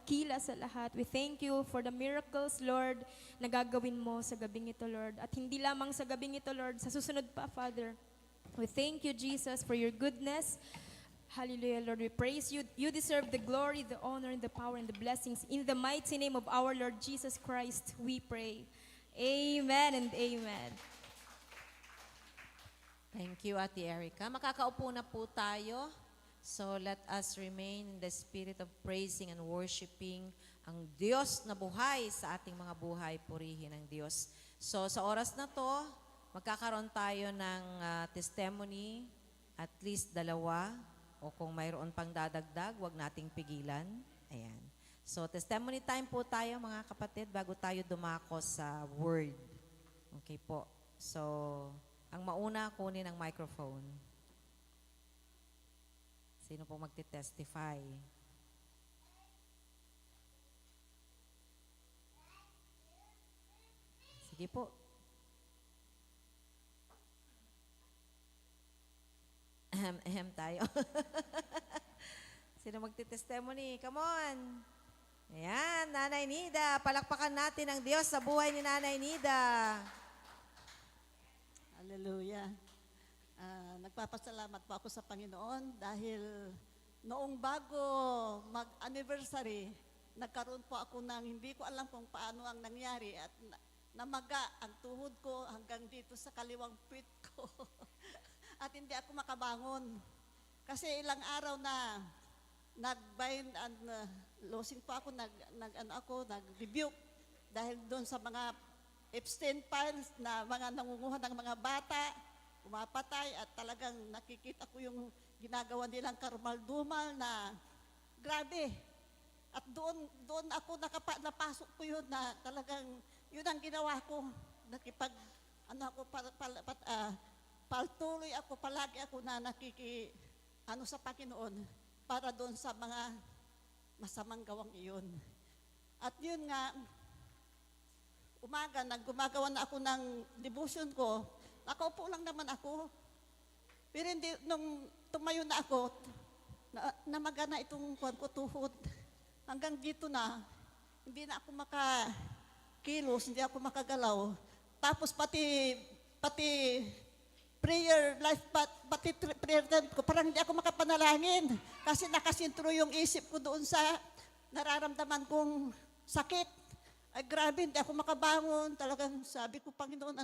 dakila sa lahat. We thank you for the miracles, Lord, na gagawin mo sa gabing ito, Lord. At hindi lamang sa gabing ito, Lord, sa susunod pa, Father. We thank you, Jesus, for your goodness. Hallelujah, Lord. We praise you. You deserve the glory, the honor, and the power, and the blessings. In the mighty name of our Lord Jesus Christ, we pray. Amen and amen. Thank you, Ate Erica. Makakaupo na po tayo. So let us remain in the spirit of praising and worshiping ang Diyos na buhay sa ating mga buhay, purihin ang Diyos. So sa oras na to, magkakaroon tayo ng testimony, at least 2, o kung mayroon pang dadagdag, wag nating pigilan. Ayan. So testimony time po tayo mga kapatid bago tayo dumako sa word. Okay po. So ang mauna, kunin ang microphone. Sino po magte-testify? Sige po. Ahem tayo. Sino magte-testimony? Come on! Ayan, Nanay Nida. Palakpakan natin ang Diyos sa buhay ni Nanay Nida. Hallelujah. Nagpapasalamat po ako sa Panginoon dahil noong bago mag-anniversary, nagkaroon po ako ng hindi ko alam kung paano ang nangyari at namaga ang tuhod ko hanggang dito sa kaliwang puwit ko. At hindi ako makabangon. Kasi ilang araw na nag-bind and losing po ako, nag-rebuke dahil doon sa mga Epstein files na mga nangunguha ng mga bata, umapatay at talagang nakikita ko yung ginagawa nilang karumal-dumal na grabe. At doon ako napasok ko yun na talagang yun ang ginawa ko. Paltuloy ako, palagi ako na sa Panginoon para doon sa mga masamang gawang iyon. At yun nga, umaga, gumagawa na ako ng devotion ko. Nakaupo lang naman ako. Pero hindi, nung tumayo na ako, namaga na itong kuwan ko, tuhod. Hanggang dito na, hindi na ako makakilos, hindi ako makagalaw. Tapos pati prayer life, pati prayer time ko, parang hindi ako makapanalangin. Kasi nakasintro yung isip ko doon sa nararamdaman kong sakit. Ay grabe, hindi ako makabangon. Talagang sabi ko, Panginoon,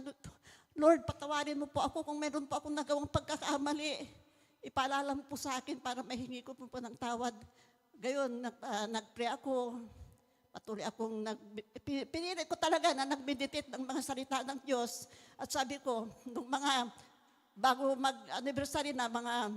Lord, patawarin mo po ako kung meron po akong nagawang pagkakamali. Ipaalala mo po sa akin para mahingi ko po ng tawad. Gayon, nag-pray ako. Patuloy akong pinili ko talaga na nag-meditate ng mga salita ng Diyos. At sabi ko, nung bago mag-anniversary na, mga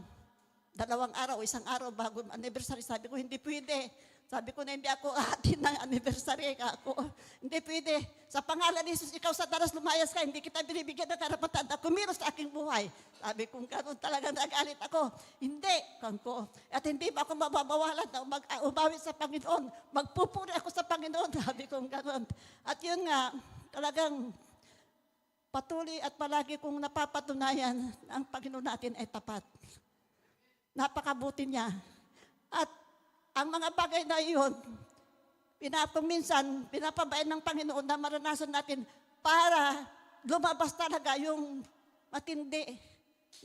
2 araw, 1 araw bago anniversary, sabi ko, hindi pwede. Sabi ko na hindi ako atin ng anniversary ako. Hindi pwede. Sa pangalan ni Jesus, ikaw sa taras lumayas ka, hindi kita binibigyan ng karapatan na kumilos sa aking buhay. Sabi kong gano'n talagang nagalit ako. Hindi, kanko. At hindi pa ako mababawalan na umawi sa Panginoon. Magpupuri ako sa Panginoon. Sabi kong gano'n. At yun nga, talagang patuloy at palagi kong napapatunayan na ang Panginoon natin ay tapat. Napakabuti niya. At ang mga bagay na iyon, minsan, pinapabayan ng Panginoon na maranasan natin para lumabas talaga yung matindi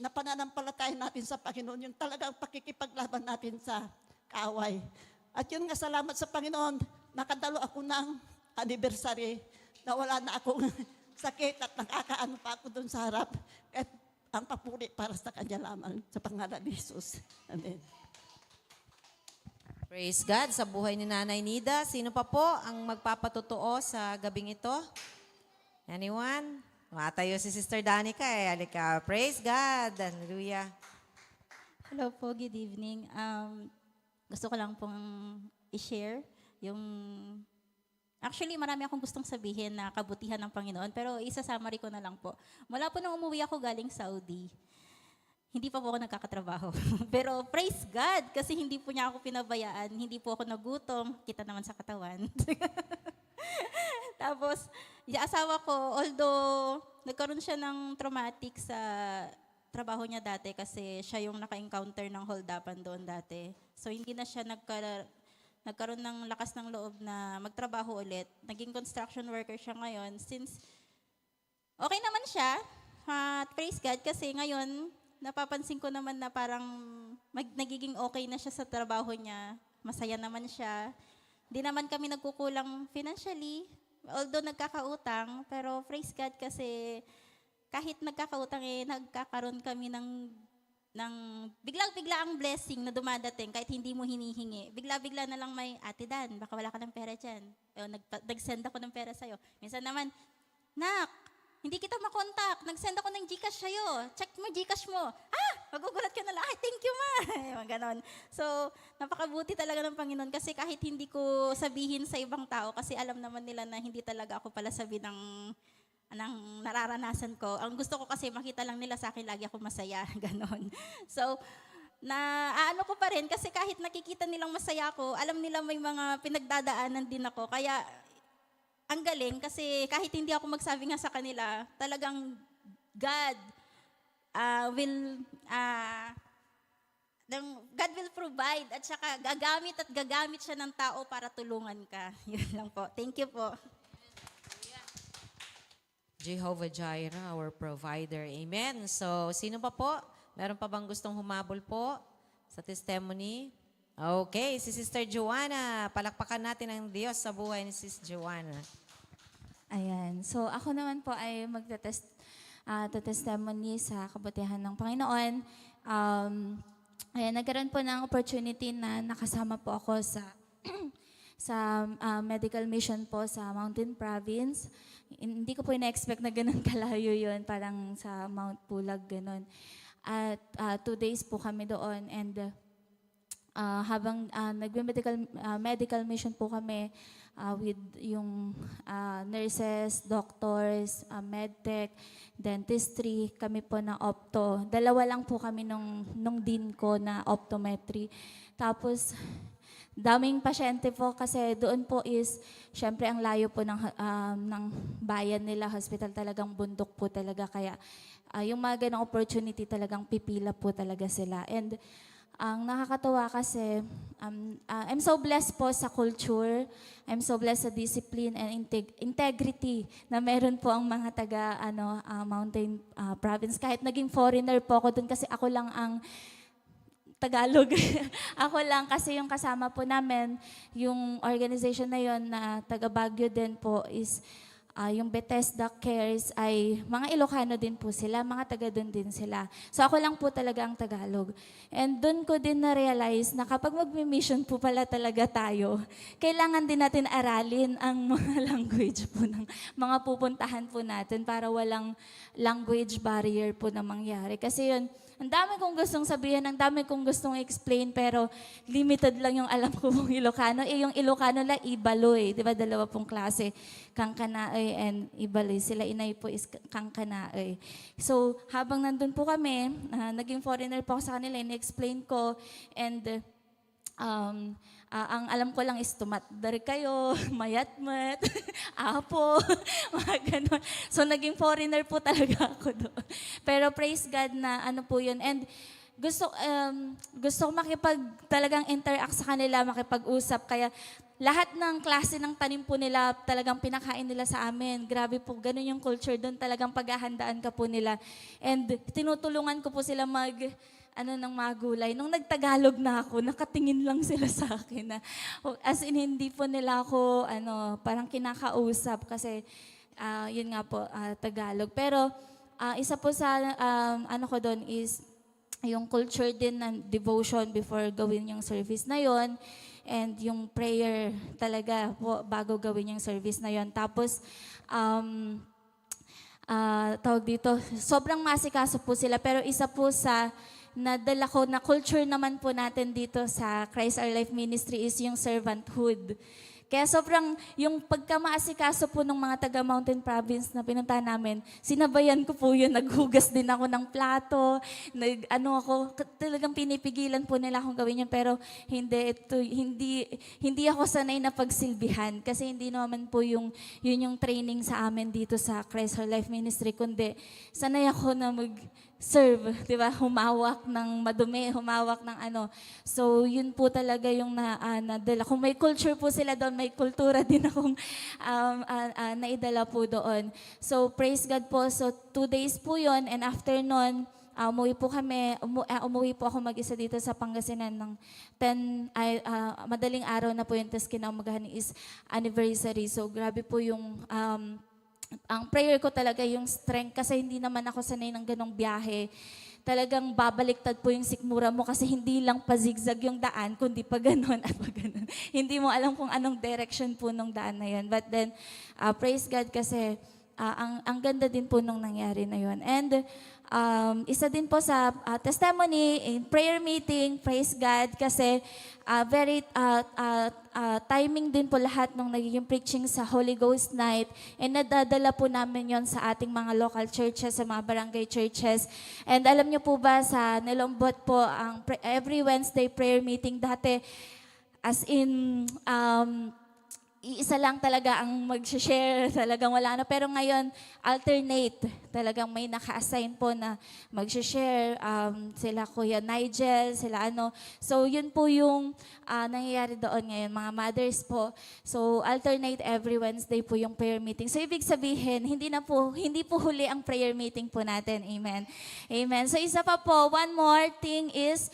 na pananampalataya natin sa Panginoon, yung talagang pakikipaglaban natin sa kaaway. At yun nga, salamat sa Panginoon, nakadalo ako ng anniversary na wala na akong sakit at nakakaano pa ako doon sa harap. At ang papuri para sa Kanya lamang, sa pangalan ni Jesus. Amen. Praise God sa buhay ni Nanay Nida. Sino pa po ang magpapatotoo sa gabing ito? Anyone? Matayo si Sister Danica eh. Halika. Praise God. Hallelujah. Hello po, good evening. Gusto ko lang pong i-share yung... Actually, marami akong gustong sabihin na kabutihan ng Panginoon, pero isa-summary ko na lang po. Mula po nung umuwi ako galing Saudi, hindi pa po ako nagkakatrabaho. Pero praise God, kasi hindi po niya ako pinabayaan, hindi po ako nagutom, kita naman sa katawan. Tapos, yung asawa ko, although nagkaroon siya ng traumatic sa trabaho niya dati kasi siya yung naka-encounter ng hold-upan doon dati. So, hindi na siya nagkaroon ng lakas ng loob na magtrabaho ulit. Naging construction worker siya ngayon. Since okay naman siya, praise God, kasi ngayon, napapansin ko naman na parang nagiging okay na siya sa trabaho niya. Masaya naman siya. Hindi naman kami nagkukulang financially, although nagkakautang, pero praise God kasi kahit nagkakautang nagkakaroon kami ng biglang-bigla ang blessing na dumadating kahit hindi mo hinihingi. Bigla-bigla na lang may, Ate Dan, baka wala ka ng pera dyan. Nag-send ako ng pera sa'yo. Minsan naman, Nak, hindi kita makontak. Nag-send ako ng Gcash sa'yo. Check mo Gcash mo. Magugulat ka na lang. Ay, thank you, ma. Yung ganon. So, napakabuti talaga ng Panginoon kasi kahit hindi ko sabihin sa ibang tao kasi alam naman nila na hindi talaga ako pala sabi ng nararanasan ko. Ang gusto ko kasi makita lang nila sa akin lagi ako masaya. Ganon. So, ano ko pa rin kasi kahit nakikita nilang masaya ako, alam nila may mga pinagdadaanan din ako. Kaya, ang galing kasi kahit hindi ako magsabi nga sa kanila, talagang God God will provide at saka gagamit siya ng tao para tulungan ka. Yun lang po. Thank you po. Jehovah Jireh, our provider. Amen. So, sino pa po? Meron pa bang gustong humabol po sa testimony? Okay, si Sister Joanna. Palakpakan natin ang Diyos sa buhay ni Sis Joanna. Ayan. So, ako naman po ay testimony sa kabutihan ng Panginoon. Ayan, nagkaroon po ng opportunity na nakasama po ako sa medical mission po sa Mountain Province. Hindi ko po ina-expect na ganun kalayo yun, parang sa Mount Pulag, ganun. At 2 days po kami doon and habang medical mission po kami with yung nurses, doctors, medtech, dentistry, kami po na opto. 2 lang po kami nung din ko na optometry. Tapos, daming pasyente po kasi doon po is, syempre ang layo po ng bayan nila, hospital talagang bundok po talaga. Kaya yung mga ganong opportunity talagang pipila po talaga sila. And ang nakakatawa kasi, I'm so blessed po sa culture, I'm so blessed sa discipline and integrity na meron po ang mga taga Mountain Province. Kahit naging foreigner po ako doon kasi ako lang ang Tagalog. Ako lang kasi yung kasama po namin, yung organization na yon na taga Baguio din po is yung Bethesda Cares ay mga Ilocano din po sila, mga taga doon din sila. So ako lang po talaga ang Tagalog. And doon ko din na-realize na kapag mag-mission po pala talaga tayo, kailangan din natin aralin ang mga language po ng mga pupuntahan po natin para walang language barrier po na mangyari. Kasi yun, ang dami kong gustong sabihin, ang dami kong gustong explain, pero limited lang yung alam ko pong Ilocano. Yung Ilocano lang, Ibaloy. Di ba, 2 pong klase. Kangkanaoy and Ibaloy. Sila inay po is Kangkanaoy. So, habang nandun po kami, naging foreigner po ako sa kanila, in-explain ko, and ang alam ko lang is tumatdar kayo, mayatmat, apo, mga ganun. So, naging foreigner po talaga ako doon. Pero praise God na ano po yun. And gusto ko talagang interact sa kanila, makipag-usap. Kaya lahat ng klase ng tanim po nila, talagang pinakain nila sa amin. Grabe po, ganun yung culture doon. Talagang paghahandaan ka po nila. And tinutulungan ko po sila ng mga gulay. Nung nagtagalog na ako, nakatingin lang sila sa akin. As in, hindi po nila ako parang kinakausap kasi yun nga po, Tagalog. Pero isa po sa ko doon is yung culture din ng devotion before gawin yung service na yon, and yung prayer talaga po bago gawin yung service na yon. Tapos, tawag dito, sobrang masikaso po sila, pero isa po sa nadala ko na culture naman po natin dito sa Christ Our Life Ministry is yung servanthood. Kaya sobrang, yung pagkamaasikaso po ng mga taga Mountain Province na pinunta namin, sinabayan ko po yun, naghugas din ako ng plato, talagang pinipigilan po nila akong gawin yun, pero hindi ako sanay na pagsilbihan, kasi hindi naman po yun yung training sa amin dito sa Christ Our Life Ministry, kundi sanay ako na serve, di ba? Humawak ng madumi, humawak ng ano. So, yun po talaga yung nadala. Kung may culture po sila doon, may kultura din akong naidala po doon. So, praise God po. So, 2 days po yun, and after nun, umuwi po kami, umuwi po ako mag-isa dito sa Pangasinan ng madaling araw na po yun, tapos kinaumagahan is anniversary. So, grabe po yung ang prayer ko talaga yung strength kasi hindi naman ako sanay ng ganong biyahe. Talagang babaliktad po yung sikmura mo kasi hindi lang pa zigzag yung daan, kundi pa ganon at pa ganon. Hindi mo alam kung anong direction po nung daan na yun. But then, praise God kasi ang ganda din po nung nangyari na yun. And isa din po sa testimony in prayer meeting, praise God, kasi very timing din po lahat nung nagiging preaching sa Holy Ghost Night, and nadadala po namin yon sa ating mga local churches, sa mga barangay churches. And alam niyo po ba, sa Nilombot po, every Wednesday prayer meeting dati, as in, iisa lang talaga ang mag-share, talagang wala na. Pero ngayon, alternate. Talagang may naka-assign po na mag-share. Sila Kuya Nigel, sila ano. So, yun po yung nangyayari doon ngayon, mga mothers po. So, alternate every Wednesday po yung prayer meeting. So, ibig sabihin, hindi po huli ang prayer meeting po natin. Amen. Amen. So, isa pa po, one more thing is,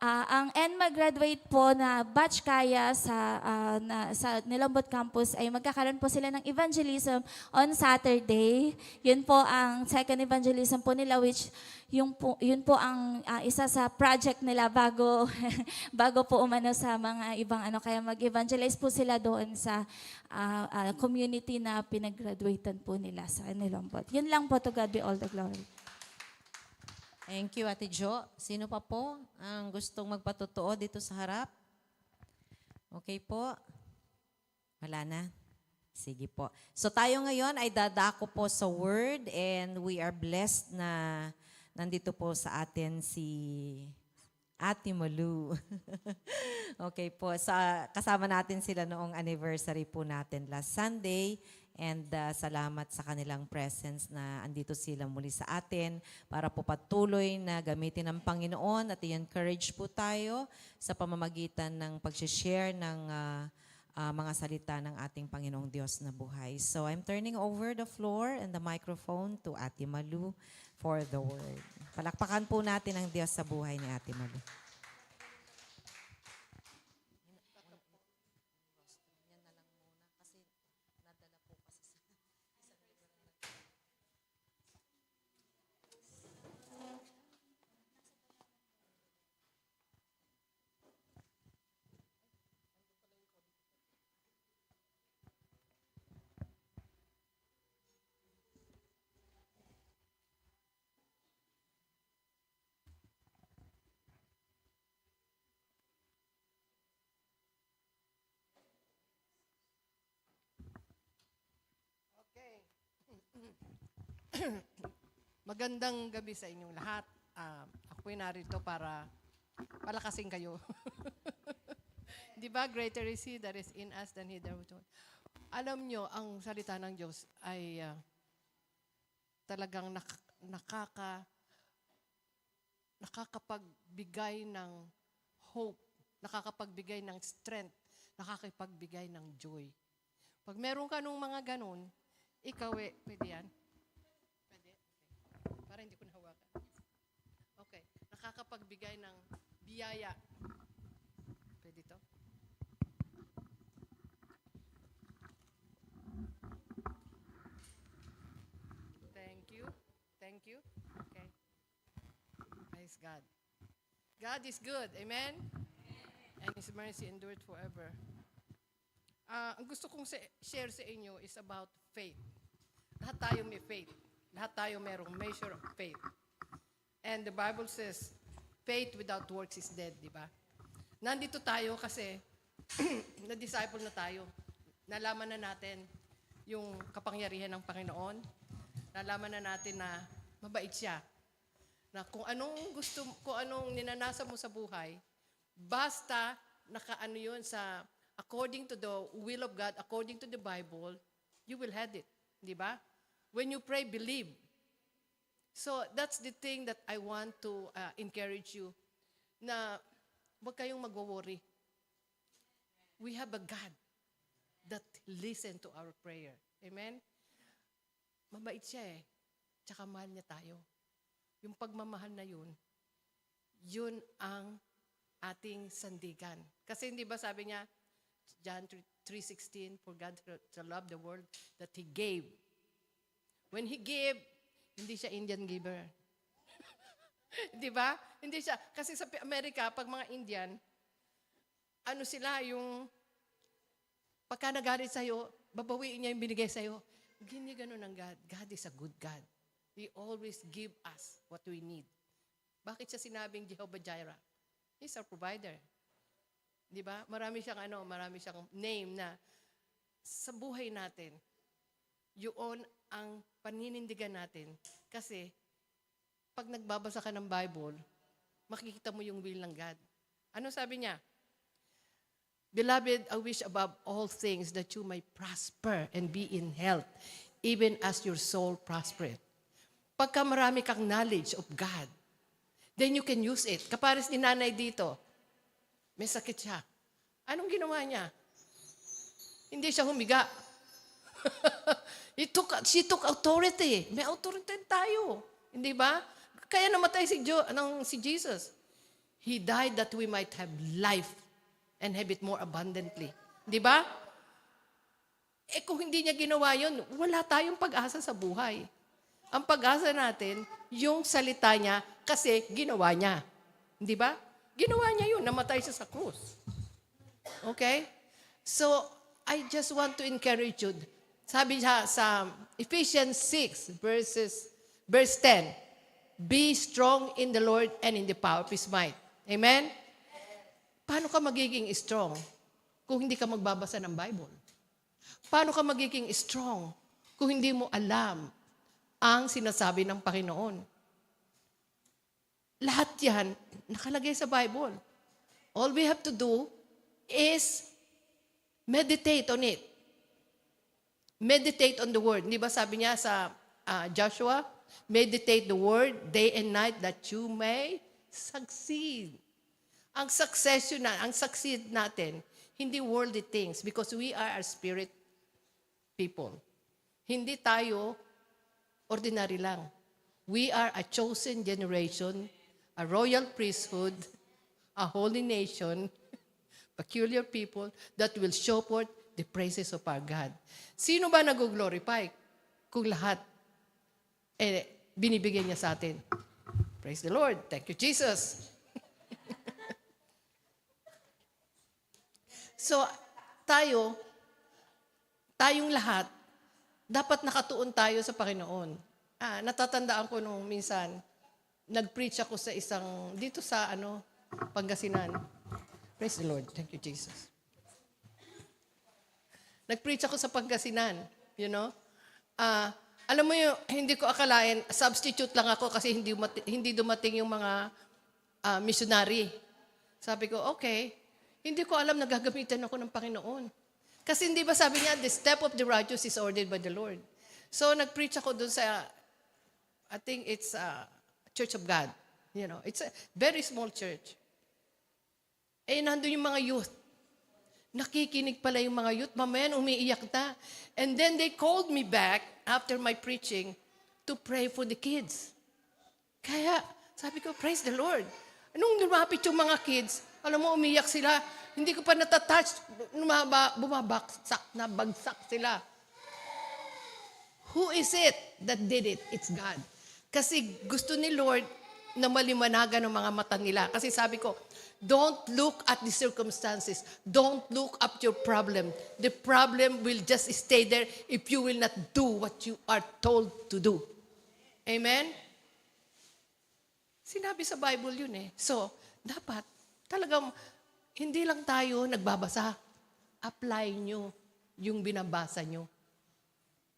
ang ENMA graduate po na batch kaya sa Nilombot campus ay magkakaroon po sila ng evangelism on Saturday. Yun po ang second evangelism po nila, which yun po ang isa sa project nila bago bago po umano sa mga ibang ano, kaya mag-evangelize po sila doon sa community na pinag-graduatean po nila sa Nilombot. Yun lang po, to God be all the glory. Thank you, Ate Jo. Sino pa po ang gustong magpatotoo dito sa harap? Okay po? Wala na? Sige po. So tayo ngayon ay dadako po sa Word, and we are blessed na nandito po sa atin si Ate Malu. Okay po. Kasama natin sila noong anniversary po natin last Sunday. And salamat sa kanilang presence na andito sila muli sa atin para po patuloy na gamitin ng Panginoon, at i-encourage po tayo sa pamamagitan ng pag-share ng mga salita ng ating Panginoong Diyos na buhay. So I'm turning over the floor and the microphone to Ate Malu for the word. Palakpakan po natin ang Diyos sa buhay ni Ate Malu. Magandang gabi sa inyong lahat. Ako'y narito para palakasin kayo. Di ba, greater is He that is in us than He that was. Alam nyo, ang salita ng Diyos ay talagang nakakapagbigay ng hope, nakakapagbigay ng strength, nakakapagbigay ng joy. Pag meron ka nung mga ganun, ikaw pwede yan? Pwede? Okay. Para hindi ko nahawakan. Okay. Nakakapagbigay ng biyaya. Pwede to? Thank you. Thank you. Okay. Praise God. God is good. Amen? And His mercy endured forever. Ang gusto kong share sa inyo is about faith. Lahat tayo may faith. Lahat tayo merong measure of faith. And the Bible says, faith without works is dead, di ba? Nandito tayo kasi na-disciple na tayo. Nalaman na natin yung kapangyarihan ng Panginoon. Nalaman na natin na mabait siya. Na kung anong ninanasa mo sa buhay, basta nakaano yun sa according to the will of God, according to the Bible, you will have it. Di ba? When you pray, believe. So that's the thing that I want to encourage you, na huwag kayong mag-worry. We have a God that listen to our prayer. Amen? Mabait siya eh. Tsaka mahal niya tayo. Yung pagmamahal na yun, yun ang ating sandigan. Kasi hindi ba sabi niya, John 3:16, for God to love the world that He gave. When He gave, hindi siya Indian giver. Di ba? Hindi siya. Kasi sa Amerika, pag mga Indian, ano sila, yung pagka nagalit sa'yo, babawiin niya yung binigay sa'yo. Hindi ganun ang God. God is a good God. He always give us what we need. Bakit siya sinabing Jehovah Jireh? He's our provider. Di ba? Marami siyang name na sa buhay natin, yun ang paninindigan natin. Kasi, pag nagbabasa ka ng Bible, makikita mo yung will ng God. Ano sabi niya? Beloved, I wish above all things that you may prosper and be in health, even as your soul prospereth. Pagka marami kang knowledge of God, then you can use it. Kapares ni nanay dito, may sakit siya. Anong ginawa niya? Hindi siya humiga. She took authority. May authority tayo. Hindi ba? Kaya namatay si Jesus. He died that we might have life and have it more abundantly. Di ba? Eh kung hindi niya ginawa yun, wala tayong pag-asa sa buhay. Ang pag-asa natin, yung salita niya, kasi ginawa niya. Di ba? Ginawa niya yun, namatay siya sa krus. Okay? So, I just want to encourage you. Sabi niya sa Ephesians 6, verse 10, be strong in the Lord and in the power of His might. Amen? Paano ka magiging strong kung hindi ka magbabasa ng Bible? Paano ka magiging strong kung hindi mo alam ang sinasabi ng Panginoon? Lahat yan nakalagay sa Bible. All we have to do is meditate on it. Meditate on the Word. Di ba sabi niya sa Joshua, meditate the Word day and night that you may succeed. Ang succeed natin, hindi worldly things because we are a spirit people. Hindi tayo ordinary lang. We are a chosen generation, a royal priesthood, a holy nation, peculiar people that will show forth the praises of our God. Sino ba nag-glorify kung lahat binibigyan niya sa atin? Praise the Lord. Thank you, Jesus. So, tayong lahat, dapat nakatuon tayo sa Panginoon. Natatandaan ko nung minsan, nag-preach ako sa dito sa Pangasinan. Praise the Lord. Thank you, Jesus. Nag-preach ako sa Pangasinan, you know. Alam mo yung, hindi ko akalain, substitute lang ako kasi hindi dumating yung mga missionary. Sabi ko, okay, hindi ko alam na gagamitan ako ng Panginoon. Kasi hindi ba sabi niya, the step of the righteous is ordered by the Lord. So, nag-preach ako dun sa, I think it's Church of God. You know, it's a very small church. Eh, nandun yung mga youth. Nakikinig pala yung mga youth. Mamaya, umiiyak na. And then they called me back after my preaching to pray for the kids. Kaya, sabi ko, praise the Lord. Anong lumapit yung mga kids, alam mo, umiyak sila. Hindi ko pa natatouch. Nabagsak sila. Who is it that did it? It's God. Kasi gusto ni Lord na malimanagan ng mga mata nila. Kasi sabi ko, don't look at the circumstances. Don't look up your problem. The problem will just stay there if you will not do what you are told to do. Amen? Sinabi sa Bible yun eh. So, dapat, talagang, hindi lang tayo nagbabasa. Apply nyo yung binabasa nyo.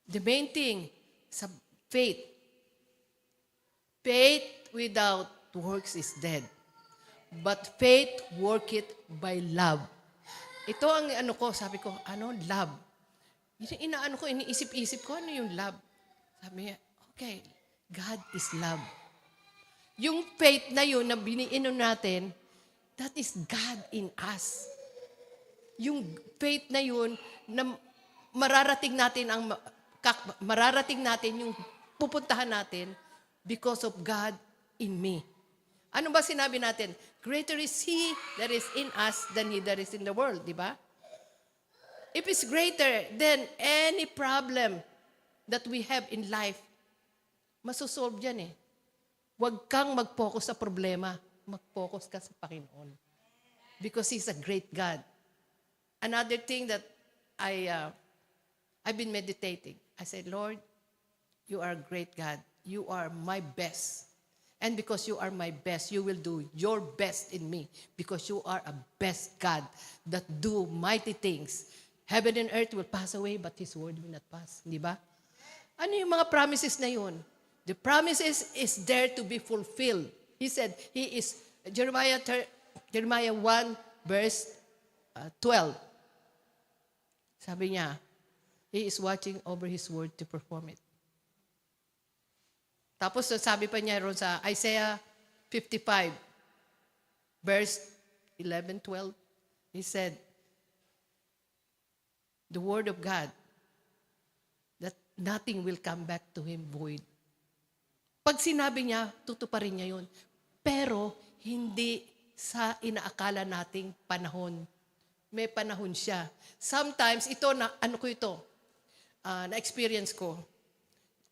The main thing, sa faith. Faith without works is dead. But faith worketh by love. Ito ang sabi ko, love. Iniisip-isip ko, ano yung love? Sabi niya, okay, God is love. Yung faith na yun na biniinom natin, that is God in us. Yung faith na yun na mararating natin yung pupuntahan natin because of God in me. Ano ba sinabi natin? Greater is He that is in us than He that is in the world, di ba? If it's greater, then any problem that we have in life, masosolve yan eh. Huwag kang mag-focus sa problema. Mag-focus ka sa Panginoon. Because He's a great God. Another thing that I've been meditating. I said, Lord, you are a great God. You are my best. And because you are my best, you will do your best in me. Because you are a best God that do mighty things. Heaven and earth will pass away, but His word will not pass. Di ba? Ano yung mga promises na yun? The promises is there to be fulfilled. He said, He is, Jeremiah 1 verse 12. Sabi niya, He is watching over His word to perform it. Tapos sabi pa niya ron sa Isaiah 55 verse 11, 12, He said, the word of God, that nothing will come back to Him void. Pag sinabi niya, tutuparin niya yun. Pero, hindi sa inaakala nating panahon. May panahon siya. Sometimes, na-experience ko.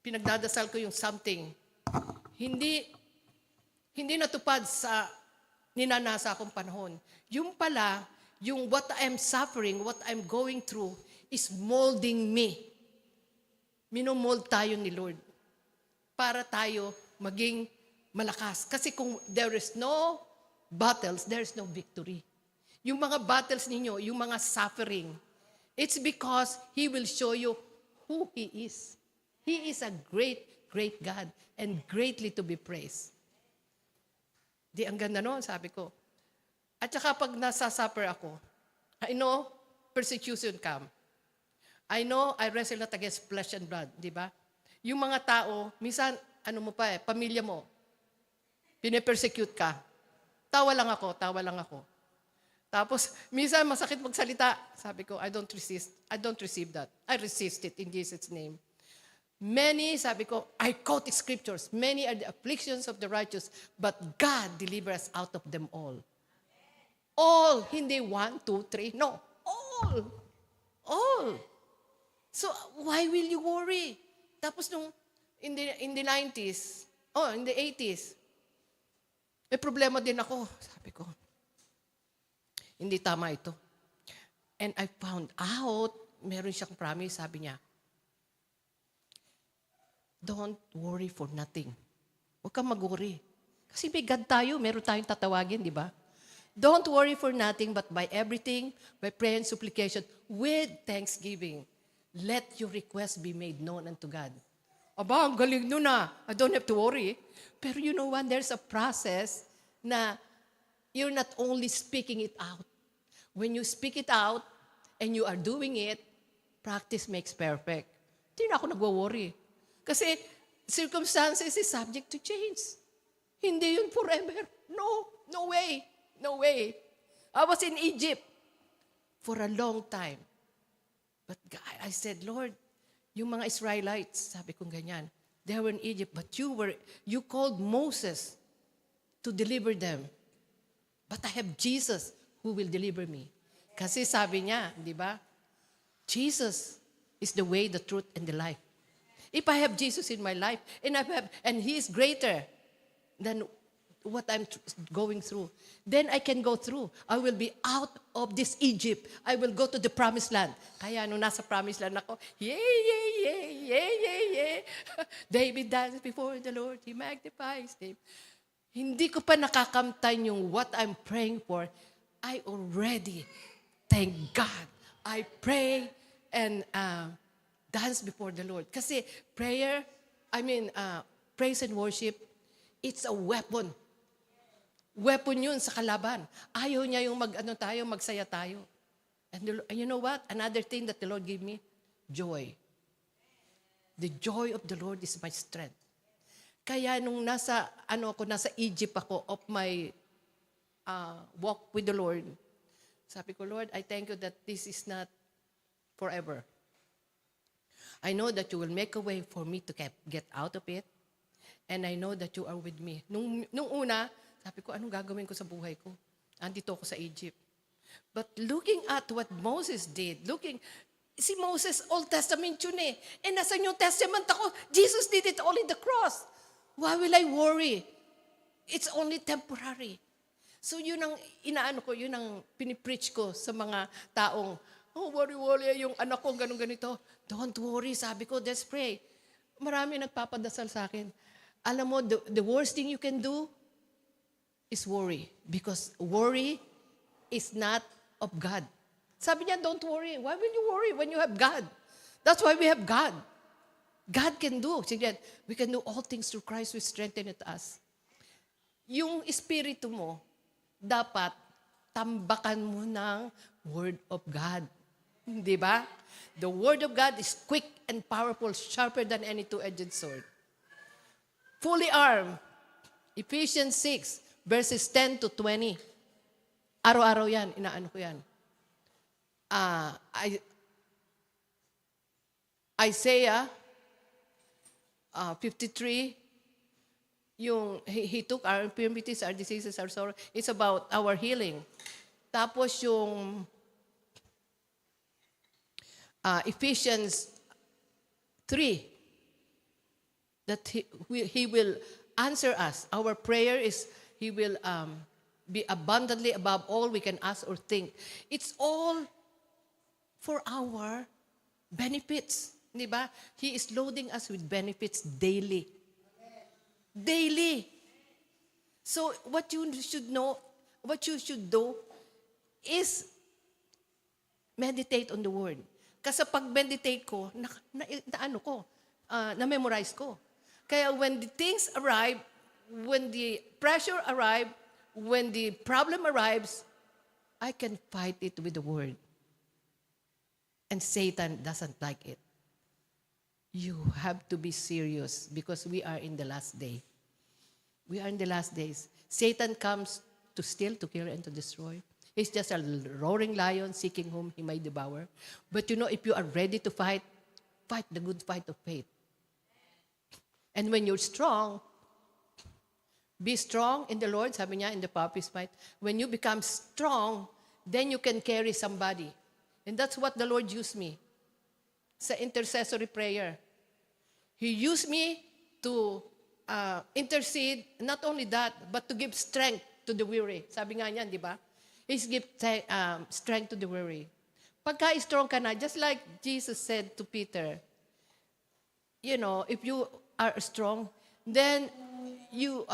Pinagdadasal ko yung something. Hindi natupad sa ninanasa akong panahon. Yung pala, yung what I'm suffering, what I'm going through, is molding me. Minomold tayo ni Lord para tayo maging malakas. Kasi kung there is no battles, there is no victory. Yung mga battles ninyo, yung mga suffering, it's because He will show you who He is. He is a great, great God and greatly to be praised. Di, ang ganda no, sabi ko. At saka pag nasa-suffer ako, I know persecution come. I know I wrestle not against flesh and blood, di ba? Yung mga tao, minsan, pamilya mo, pinipersecute ka. Tawa lang ako. Tapos, minsan masakit magsalita. Sabi ko, I don't receive that. I resist it in Jesus' name. Many, sabi ko, I quote scriptures. Many are the afflictions of the righteous, but God delivers us out of them all. All. Hindi 1, 2, 3. No. All. All. So, why will you worry? Tapos in the 90s, in the 80s, may problema din ako. Sabi ko, hindi tama ito. And I found out, meron siyang promise, sabi niya, don't worry for nothing. Huwag kang mag-worry. Kasi may God tayo, meron tayong tatawagin, di ba? Don't worry for nothing, but by everything, by prayer and supplication, with thanksgiving, let your request be made known unto God. Aba, ang galing nun na. I don't have to worry. Pero you know what? There's a process na you're not only speaking it out. When you speak it out and you are doing it, practice makes perfect. Hindi na ako nagwo-worry. Kasi circumstances is subject to change. Hindi yun forever. No way. No way. I was in Egypt for a long time. But I said, Lord, yung mga Israelites, sabi kong ganyan, they were in Egypt, but you called Moses to deliver them. But I have Jesus who will deliver me. Kasi sabi niya, di ba? Jesus is the way, the truth, and the life. If I have Jesus in my life, and He is greater than what I'm going through, then I can go through. I will be out of this Egypt. I will go to the promised land. Kaya nung nasa promised land ako, yay. David danced before the Lord. He magnifies His name. Hindi ko pa nakakamtan yung what I'm praying for. I already, thank God, I pray and dance before the Lord. Kasi praise and worship, it's a weapon. Weapon yun sa kalaban. Ayaw niya yung magsaya tayo. And you know what? Another thing that the Lord gave me, joy. The joy of the Lord is my strength. Kaya nung nasa Egypt ako of my walk with the Lord, sabi ko, Lord, I thank you that this is not forever. I know that you will make a way for me to get out of it. And I know that you are with me. Nung una, sabi ko, anong gagawin ko sa buhay ko? Andito ako sa Egypt. But looking at what Moses did, si Moses, Old Testament yun eh. And nasa New Testament ako, Jesus did it all in the cross. Why will I worry? It's only temporary. So yun ang yun ang pinipreach ko sa mga taong, worry, yung anak ko, ganito. Don't worry, sabi ko, let's pray. Marami nagpapadasal sa akin. Alam mo, the worst thing you can do is worry. Because worry is not of God. Sabi niya, don't worry. Why will you worry when you have God? That's why we have God. God can do. Sige, we can do all things through Christ who strengtheneth us. Yung espiritu mo, dapat tambakan mo ng Word of God. Di ba? The Word of God is quick and powerful, sharper than any two-edged sword. Fully armed. Ephesians 6, verses 10 to 20. Araw-araw yan, inaano ko yan. Isaiah 53, yung he took our infirmities, our diseases, our sorrow. It's about our healing. Tapos yung Ephesians 3, that he will answer us. Our prayer is he will be abundantly above all we can ask or think. It's all for our benefits. Di ba? He is loading us with benefits daily. Daily. So what you should know, what you should do is meditate on the Word. Kasi pag meditate ko, na-memorize ko. Kaya when the things arrive, when the pressure arrive, when the problem arrives, I can fight it with the Word. And Satan doesn't like it. You have to be serious because we are in the last day. We are in the last days. Satan comes to steal, to kill, and to destroy. He's just a roaring lion seeking whom he may devour. But you know, if you are ready to fight, fight the good fight of faith. And when you're strong, be strong in the Lord, sabi niya, in the power of His might. When you become strong, then you can carry somebody. And that's what the Lord used me sa intercessory prayer. He used me to intercede, not only that, but to give strength to the weary. Sabi nga niyan, di ba? He's give strength to the weary. Pagka strong ka na, just like Jesus said to Peter, you know, if you are strong, then you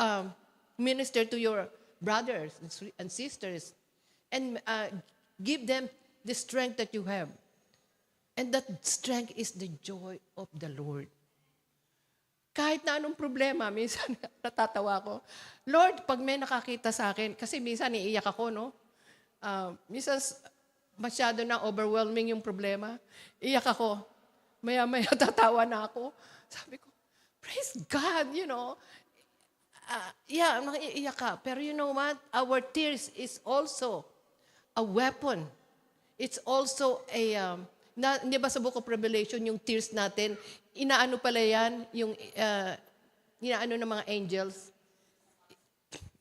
minister to your brothers and sisters and give them the strength that you have. And that strength is the joy of the Lord. Kahit na anong problema, minsan natatawa ko. Lord, pag may nakakita sa akin, kasi minsan iiyak ako, no? Minsan masyado na overwhelming yung problema. Iyak ako. Maya-maya tatawa na ako. Sabi ko, praise God, you know. Iiyak ka. Pero you know what? Our tears is also a weapon. It's also a... hindi ba sa Book of Revelation, yung tears natin, inaano pala yan, yung inaano ng mga angels.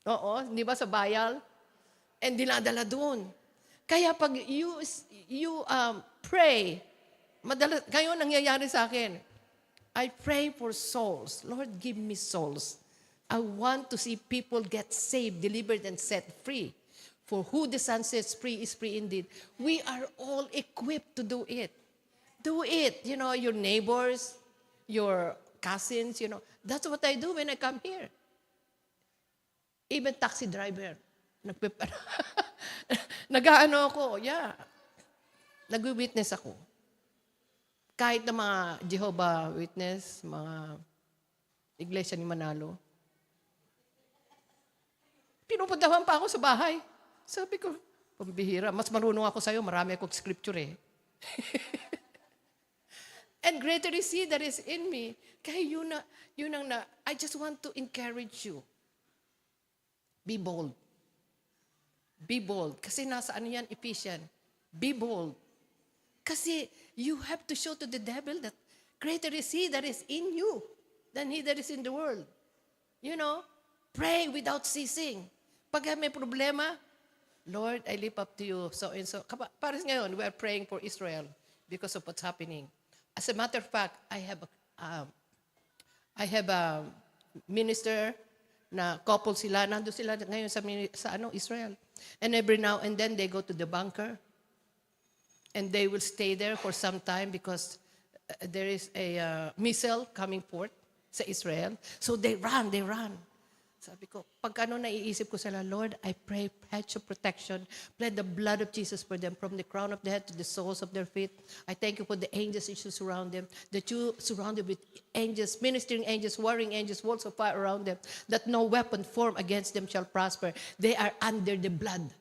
Oo, hindi ba sa bayal? And dinadala doon. Kaya pag you pray, ngayon nangyayari sa akin, I pray for souls. Lord, give me souls. I want to see people get saved, delivered, and set free. For who the Son sets free is free indeed. We are all equipped to do it. Do it. You know, your neighbors, your cousins, you know. That's what I do when I come here. Even taxi driver. Nag-ano ako, yeah. Nag-witness ako. Kahit na mga Jehovah Witness, mga iglesia ni Manalo, pinupuntahan pa ako sa bahay. Sabi ko, pambihira, mas marunong ako sa'yo, marami akong scripture eh. And greater is He that is in me. Kaya yun ang I just want to encourage you. Be bold. Be bold. Kasi nasa ano yan, Ephesians. Be bold. Kasi you have to show to the devil that greater is He that is in you than he that is in the world. You know, pray without ceasing. Pag may problema, Lord, I lift up to you so and so. Parang ngayon, we are praying for Israel because of what's happening. As a matter of fact, I have a minister na couple sila. Nandun sila ngayon sa Israel. And every now and then, they go to the bunker. And they will stay there for some time because there is a missile coming forth sa Israel. So they run. Sabi ko, pagkano naiisip ko sila, Lord, I pray hedge of protection, plead the blood of Jesus for them from the crown of their head to the soles of their feet. I thank you for the angels that you surround them, that you surround them with angels, ministering angels, warring angels, walls of fire around them, that no weapon formed against them shall prosper. They are under the blood.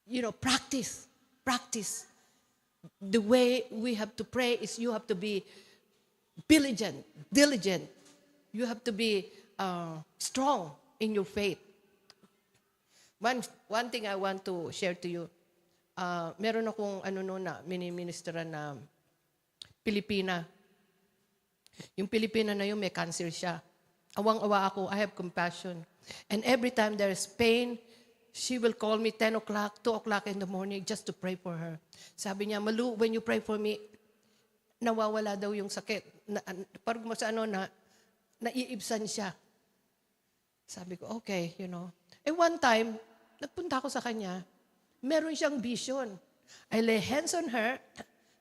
You know, practice. The way we have to pray is you have to be diligent. You have to be strong in your faith. One thing I want to share to you, meron akong mini-ministeran na Pilipina. Yung Pilipina na yun, may cancer siya. Awang-awa ako, I have compassion. And every time there is pain, she will call me 10 o'clock, 2 o'clock in the morning just to pray for her. Sabi niya, Malu, when you pray for me, nawawala daw yung sakit. Parang naiibsan siya. Sabi ko, okay, you know. One time, nagpunta ako sa kanya, meron siyang vision. I lay hands on her,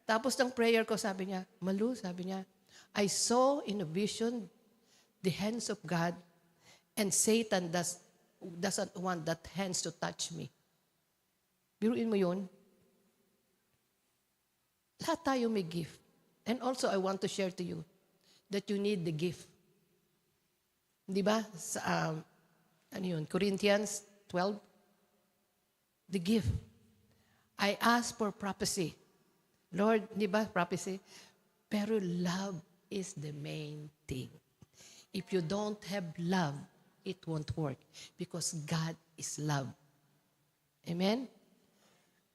tapos ng prayer ko, sabi niya, Malu, sabi niya, I saw in a vision the hands of God and Satan doesn't want that hands to touch me. Biruin mo yun. Lahat tayo may gift. And also, I want to share to you that you need the gift. Di ba? Sa, Corinthians 12. The gift. I ask for prophecy. Lord, di ba, prophecy? Pero love is the main thing. If you don't have love, it won't work because God is love. Amen?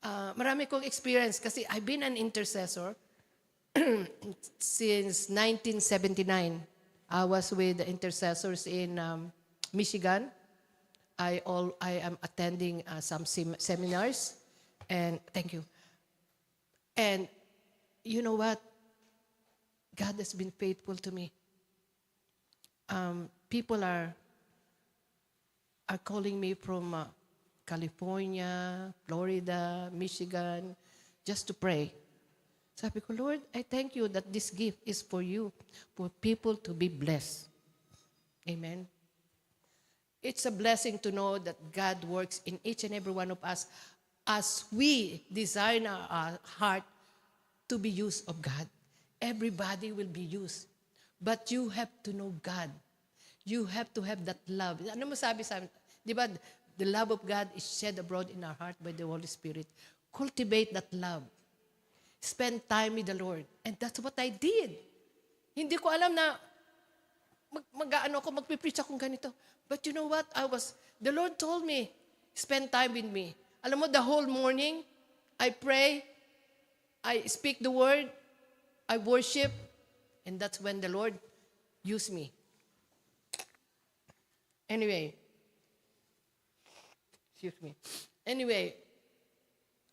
Marami kong experience kasi I've been an intercessor since 1979. I was with the intercessors in Michigan. I am attending some seminars. And thank you. And you know what? God has been faithful to me. People are calling me from California, Florida, Michigan, just to pray. Sabi ko, Lord, I thank you that this gift is for you, for people to be blessed. Amen. It's a blessing to know that God works in each and every one of us as we design our heart to be used of God. Everybody will be used. But you have to know God. You have to have that love. Ano mo sabi sa amin? Di ba, the love of God is shed abroad in our heart by the Holy Spirit. Cultivate that love. Spend time with the Lord. And that's what I did. Hindi ko alam na magpipreach akong ganito. But you know what? The Lord told me, spend time with me. Alam mo, the whole morning, I pray, I speak the word, I worship, and that's when the Lord used me. Anyway,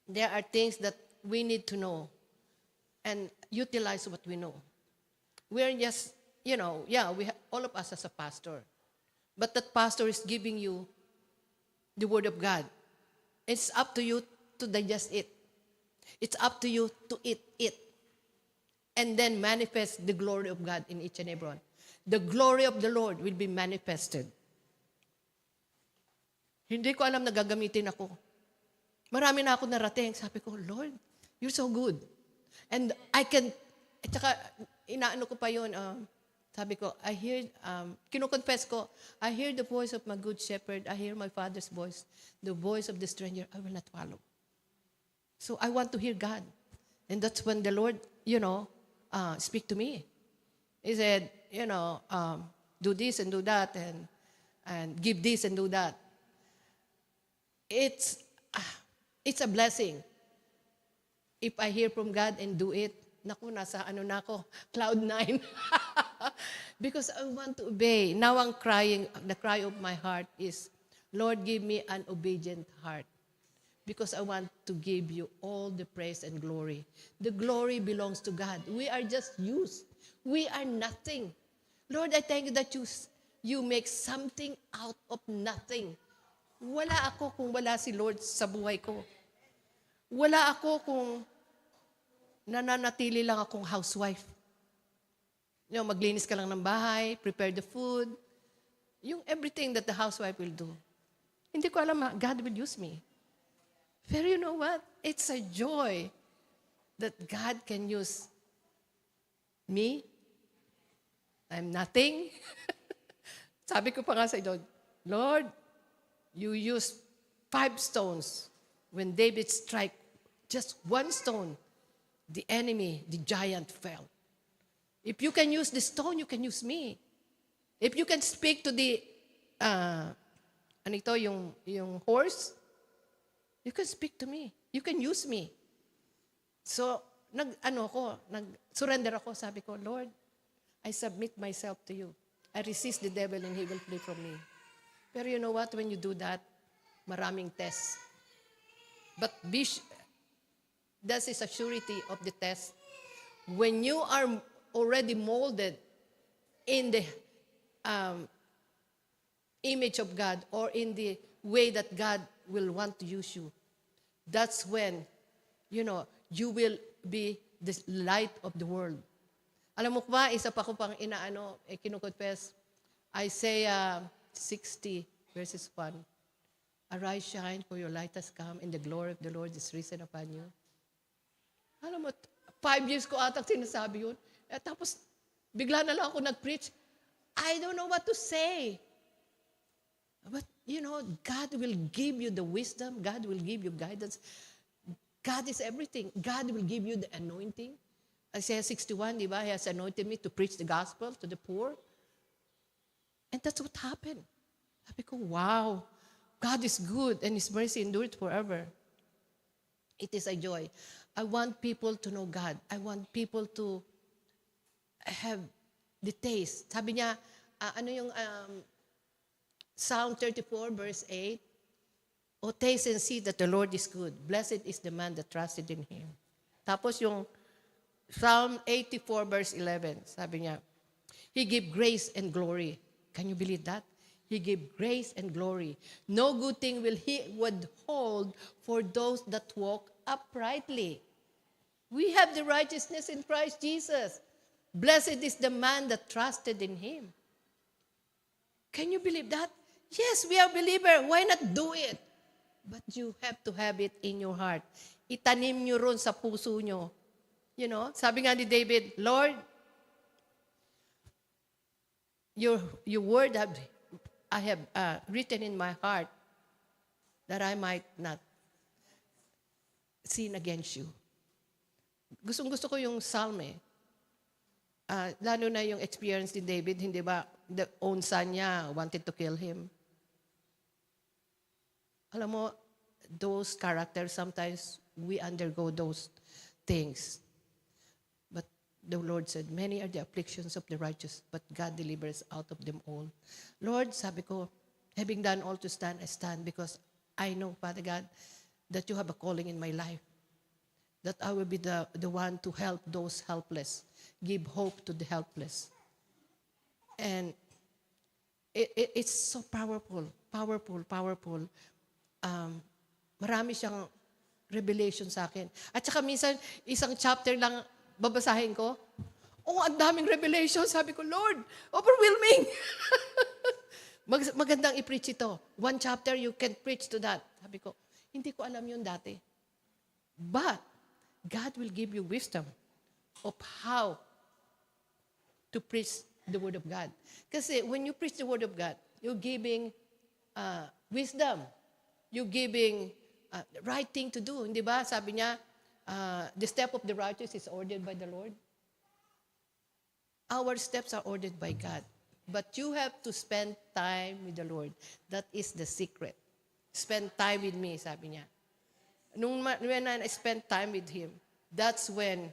there are things that we need to know and utilize what we know. We're just, we have, all of us as a pastor. But that pastor is giving you the word of God. It's up to you to digest it. It's up to you to eat it. And then manifest the glory of God in each and every one. The glory of the Lord will be manifested. Hindi ko alam na gagamitin ako. Marami na ako narating. Sabi ko, Lord, you're so good. And at saka, inaano ko pa yun, sabi ko, kinukonfess ko, I hear the voice of my good shepherd, I hear my Father's voice, the voice of the stranger, I will not follow. So I want to hear God. And that's when the Lord, speak to me. He said, do this and do that and give this and do that. It's a blessing. If I hear from God and do it, naku, nasa na ako, cloud 9. Because I want to obey. Now the cry of my heart is, Lord, give me an obedient heart. Because I want to give you all the praise and glory. The glory belongs to God. We are just used. We are nothing. Lord, I thank you that you make something out of nothing. Wala ako kung wala si Lord sa buhay ko. Wala ako kung nananatili lang akong housewife. Maglinis ka lang ng bahay, prepare the food, yung everything that the housewife will do. Hindi ko alam, God will use me. Pero you know what? It's a joy that God can use me. I'm nothing. Sabi ko pa nga sa Lord, Lord, you used 5 stones. When David struck just 1 stone, the enemy, the giant fell. If you can use the stone, you can use me. If you can speak to the, yung horse, you can speak to me. You can use me. So, nag-surrender ako. Sabi ko, Lord, I submit myself to you. I resist the devil and he will flee from me. Pero you know what? When you do that, maraming tests. But that is a surety of the test. When you are already molded in the image of God or in the way that God will want to use you, that's when, you will be the light of the world. Alam mo ba, isa pa ko pang kinukonfess, Isaiah 60 verses 1. Arise, shine, for your light has come, and the glory of the Lord is risen upon you. Alam mo, 5 years ko atang sinasabi yun. Tapos, bigla na lang ako nag-preach. I don't know what to say. But, God will give you the wisdom. God will give you guidance. God is everything. God will give you the anointing. Isaiah 61, di ba? He has anointed me to preach the gospel to the poor. And that's what happened. Sabi ko, wow. God is good and His mercy endureth forever. It is a joy. I want people to know God. I want people to have the taste. Sabi niya, Psalm 34 verse 8, O taste and see that the Lord is good. Blessed is the man that trusted in Him. Tapos yung Psalm 84 verse 11, sabi niya, He gave grace and glory. Can you believe that? He gave grace and glory. No good thing will He withhold for those that walk uprightly. We have the righteousness in Christ Jesus. Blessed is the man that trusted in Him. Can you believe that? Yes, we are believer. Why not do it? But you have to have it in your heart. Itanim nyo ron sa puso nyo. Sabi nga ni David, Lord, your word I have written in my heart that I might not sin against you. Gustong-gusto ko yung psalm lalo na yung experience ni David, hindi ba, the own son niya wanted to kill him. Alam mo, those characters, sometimes we undergo those things. But the Lord said, many are the afflictions of the righteous, but God delivers out of them all. Lord, sabi ko, having done all to stand, I stand because I know, Father God, that you have a calling in my life. That I will be the one to help those helpless. Give hope to the helpless. And it's so powerful. Marami siyang revelation sa akin. At saka minsan, isang chapter lang babasahin ko. Ang daming revelation. Sabi ko, Lord, overwhelming. Magandang i-preach ito. 1 chapter, you can preach to that. Sabi ko, hindi ko alam yun dati. But, God will give you wisdom of how to preach the Word of God. Kasi when you preach the Word of God, you're giving wisdom. You're giving right thing to do. Hindi ba? Sabi niya, the step of the righteous is ordered by the Lord. Our steps are ordered by God. But you have to spend time with the Lord. That is the secret. Spend time with me, sabi niya. When I spend time with Him, that's when,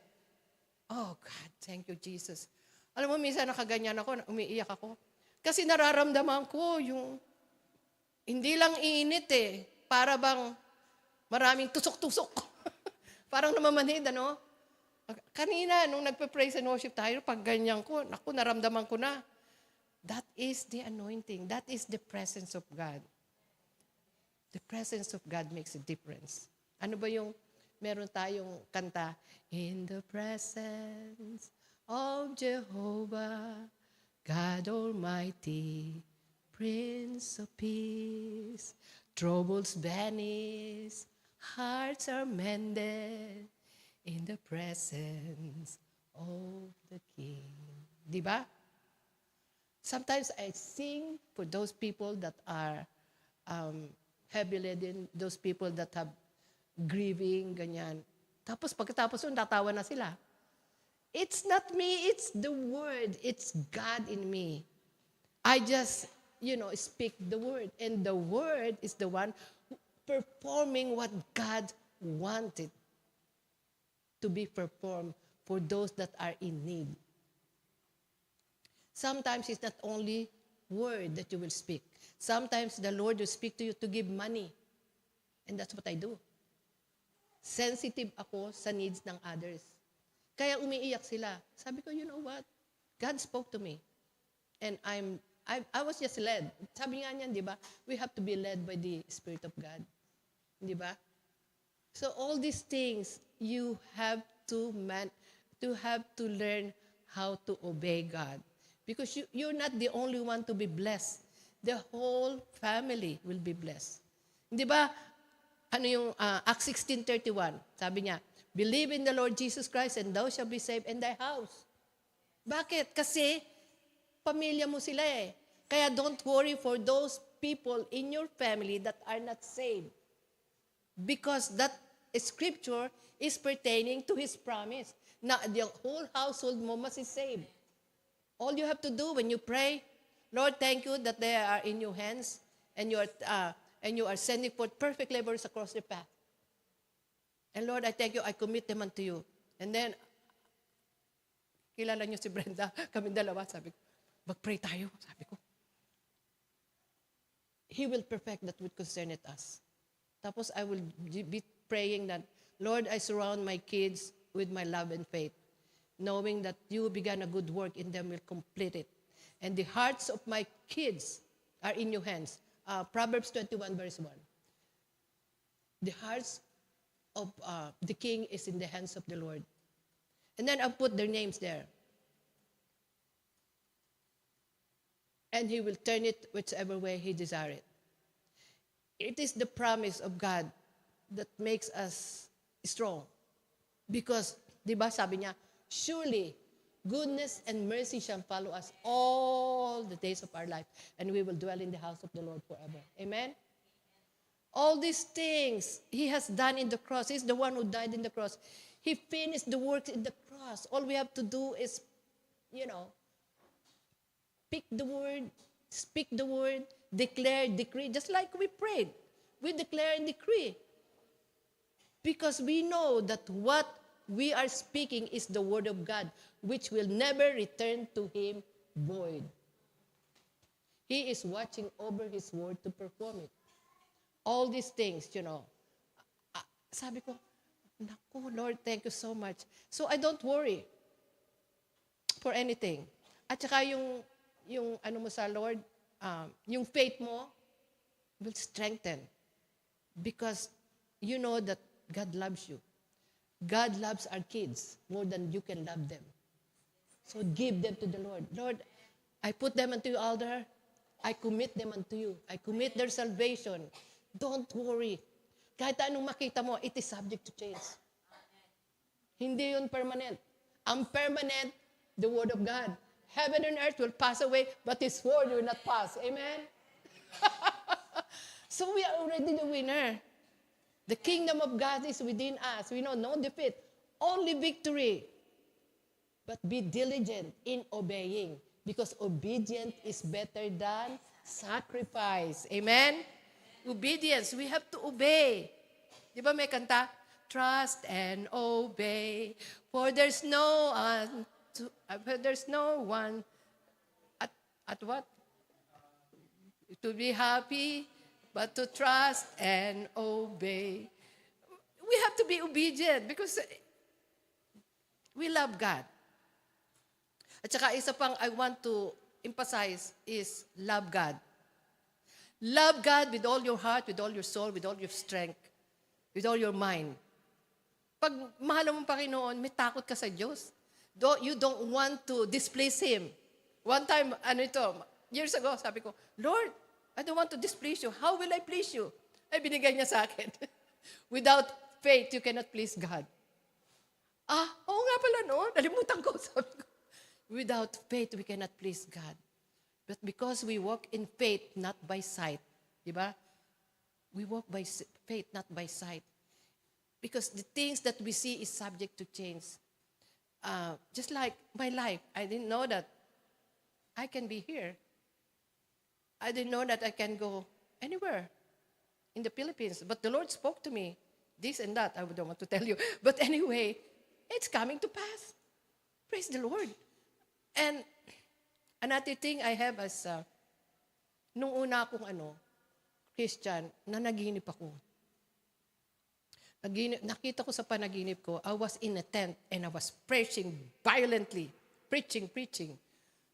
oh God, thank you, Jesus. Alam mo, minsan nakaganyan ako, umiiyak ako. Kasi nararamdaman ko yung, hindi lang init eh. Para bang maraming tusok-tusok. Parang namamanhid, ano? Kanina, nung nagpe-praise and worship tayo, pag ganyan ko, naku, naramdaman ko na. That is the anointing. That is the presence of God. The presence of God makes a difference. Ano ba yung meron tayong kanta? In the presence of Jehovah, God Almighty, Prince of Peace, troubles vanish, hearts are mended in the presence of the King. Di ba? Sometimes I sing for those people that are heavy-laden, those people that have grieving, ganyan. Tapos pagkatapos nun, tatawa na sila. It's not me, it's the Word. It's God in me. I just, speak the Word. And the Word is the one performing what God wanted to be performed for those that are in need. Sometimes it's not only word that you will speak. Sometimes the Lord will speak to you to give money. And that's what I do. Sensitive ako sa needs ng others. Kaya umiiyak sila. Sabi ko, you know what? God spoke to me. And I was just led. Sabi nga niyan, di ba? We have to be led by the Spirit of God. Di ba? So all these things, you have to learn how to obey God. Because you're not the only one to be blessed. The whole family will be blessed. Di ba? Ano yung Acts 16:31? Sabi niya, believe in the Lord Jesus Christ and thou shalt be saved in thy house. Bakit? Kasi pamilya mo sila eh. Kaya don't worry for those people in your family that are not saved. Because that scripture is pertaining to His promise. Na the whole household mo must be saved. All you have to do when you pray, Lord, thank you that they are in your hands and you are sending forth perfect laborers across the path. And Lord, I thank you, I commit them unto you. And then, kilala niyo si Brenda, kami dalawa, sabi ko, mag-pray tayo, sabi ko. He will perfect that which concerneth us. Tapos I will be praying that, Lord, I surround my kids with my love and faith, knowing that you began a good work in them will complete it. And the hearts of my kids are in your hands. Proverbs 21 verse 1. The hearts of the king is in the hands of the Lord. And then I'll put their names there. And He will turn it whichever way He desires it. It is the promise of God that makes us strong. Because, di ba sabi niya, surely, goodness and mercy shall follow us all the days of our life, and we will dwell in the house of the Lord forever. Amen? All these things He has done in the cross. He's the one who died in the cross. He finished the work in the cross. All we have to do is, pick the word, speak the word, declare, decree, just like we prayed. We declare and decree. Because we know that what we are speaking is the word of God, which will never return to Him void. He is watching over His word to perform it. All these things, sabi ko, naku, Lord, thank you so much. So I don't worry for anything. At saka yung ano mo sa Lord, yung faith mo will strengthen. Because you know that God loves you. God loves our kids more than you can love them. So give them to the Lord. Lord, I put them unto you, altar. I commit them unto you. I commit their salvation. Don't worry. Kahit anong makita mo, it is subject to change. Hindi yun permanent. Ang permanent, the Word of God. Heaven and earth will pass away, but His Word will not pass. Amen? So we are already the winner. The kingdom of God is within us. We know no defeat, only victory. But be diligent in obeying, because obedience is better than sacrifice. Amen? Obedience, we have to obey. Di ba may kanta? Trust and obey, for there's no one at what? To be happy, but to trust and obey. We have to be obedient because we love God. At saka isa pang I want to emphasize is love God. Love God with all your heart, with all your soul, with all your strength, with all your mind. Pag mahal mo ang Panginoon, may takot ka sa Diyos. You don't want to displease Him. One time, years ago, sabi ko, Lord, I don't want to displease you. How will I please you? Ay, binigay niya sa akin. Without faith, you cannot please God. Oo nga pala, no? Nalimutan ko, sabi ko. Without faith, we cannot please God. But because we walk in faith, not by sight, di ba? We walk by faith, not by sight. Because the things that we see is subject to change. Just like my life, I didn't know that I can be here. I didn't know that I can go anywhere in the Philippines. But the Lord spoke to me, this and that. I don't want to tell you. But anyway, it's coming to pass. Praise the Lord. And another thing I have as, nung una akong Christian, nanaginip ako. Nakita ko sa panaginip ko, I was in a tent and I was preaching violently. Preaching.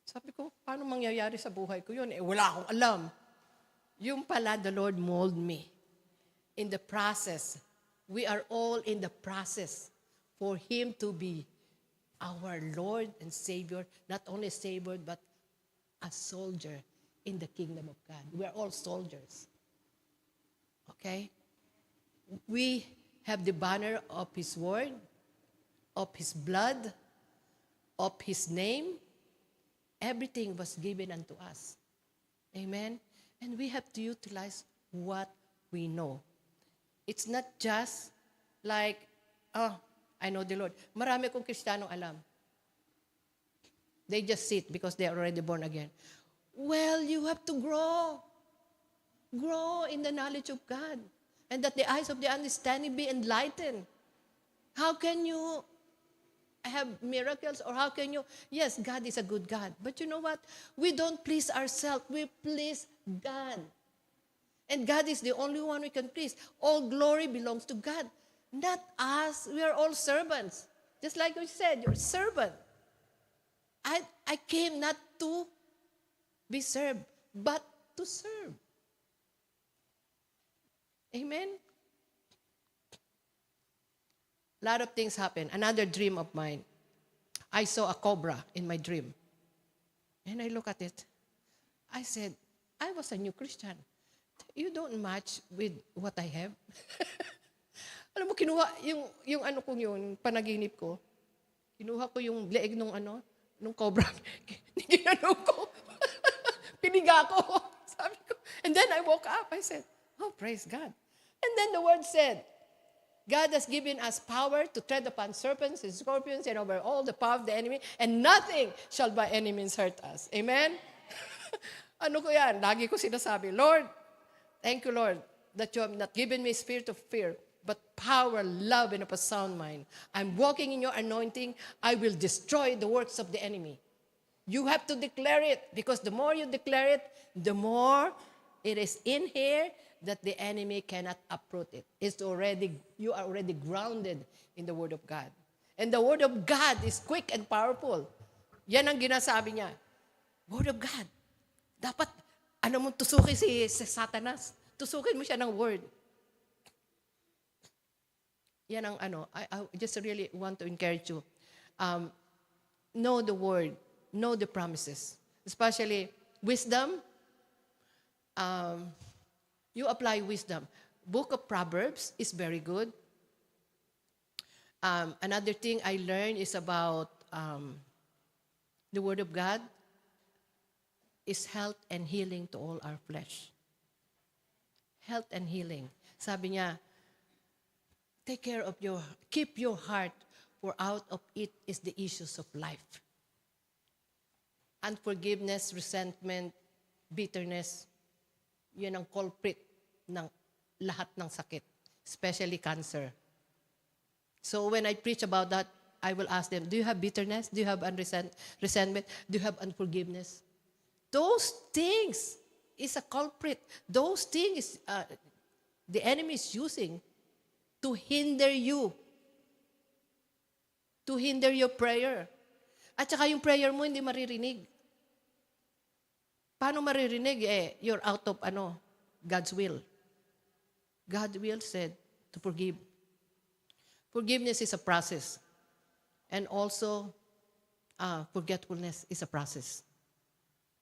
Sabi ko, paano mangyayari sa buhay ko yun? Wala akong alam. Yung pala, the Lord mold me. In the process, we are all in the process for Him to be our Lord and Savior, not only Savior, but a soldier in the kingdom of God. We are all soldiers. Okay? We have the banner of His word, of His blood, of His name. Everything was given unto us. Amen? And we have to utilize what we know. It's not just like, I know the Lord. Marami akong Kristiyanong alam. They just sit because they are already born again. Well, you have to grow. Grow in the knowledge of God. And that the eyes of the understanding be enlightened. How can you have miracles, or how can you, yes, God is a good God. But you know what? We don't please ourselves. We please God. And God is the only one we can please. All glory belongs to God. Not us. We are all servants. Just like we said, you're a servant. I came not to be served, but to serve. Amen? A lot of things happen. Another dream of mine. I saw a cobra in my dream. And I look at it. I said, I was a new Christian. You don't match with what I have. Alam mo, kinuha, yung panaginip ko, kinuha ko yung leeg nung cobra. Ginanong ko. Piniga ko. Sabi ko. And then I woke up. I said, oh, praise God. And then the word said, God has given us power to tread upon serpents and scorpions and over all the power of the enemy, and nothing shall by any means hurt us. Amen? Ano ko yan? Lagi ko sinasabi, Lord, thank you, Lord, that you have not given me a spirit of fear, but power, love, and of a sound mind. I'm walking in your anointing. I will destroy the works of the enemy. You have to declare it, because the more you declare it, the more it is in here that the enemy cannot uproot it. You are already grounded in the Word of God. And the Word of God is quick and powerful. Yan ang ginasabi niya. Word of God. Dapat, tusukin si Satanas. Tusukin mo siya ng Word. Yan ang I just really want to encourage you. Know the Word. Know the promises. Especially wisdom. You apply wisdom. Book of Proverbs is very good. Another thing I learned is about the Word of God is health and healing to all our flesh. Health and healing. Sabi niya, Take care of keep your heart, for out of it is the issues of life. Unforgiveness, resentment, bitterness, yun ang culprit ng lahat ng sakit, especially cancer. So when I preach about that, I will ask them, do you have bitterness? Do you have resentment? Do you have unforgiveness? Those things is a culprit. Those things the enemy is using to hinder you. To hinder your prayer. At saka yung prayer mo hindi maririnig. Paano maririnig? You're out of God's will. God's will said to forgive. Forgiveness is a process. And also, forgetfulness is a process.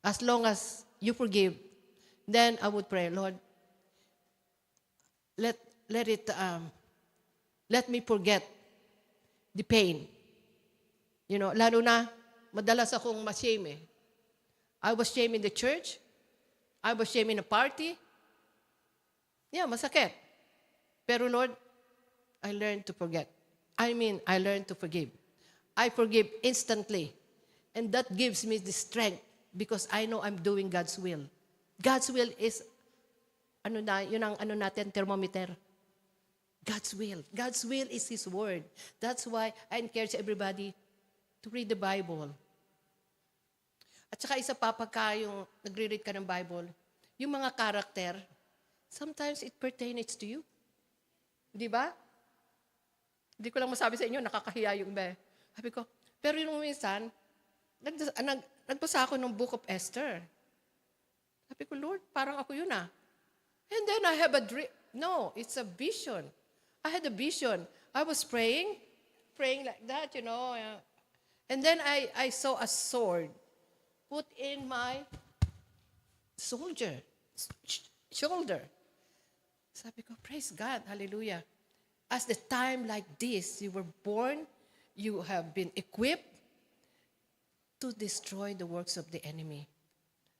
As long as you forgive, then I would pray, Lord, let me forget the pain. Lalo na, madalas akong ma-shame eh. I was shamed in the church. I was shamed in a party. Yeah, masakit. Pero Lord, I learned to forget. I learned to forgive. I forgive instantly. And that gives me the strength because I know I'm doing God's will. God's will is, yun ang natin, thermometer. God's will. God's will is His Word. That's why I encourage everybody to read the Bible. At saka isa pa, pagka yung nagre-read ka ng Bible, yung mga karakter, sometimes it pertains to you. Di ba? Hindi ko lang masabi sa inyo, nakakahiya yung iba. Sabi ko, pero yung minsan, nagbasa ako ng Book of Esther. Sabi ko, Lord, parang ako yun ah. And then I have a dream. No, it's a vision. I had a vision. I was praying like that, And then I saw a sword put in my shoulder. Sabi ko, praise God, hallelujah. As the time like this, you were born, you have been equipped to destroy the works of the enemy.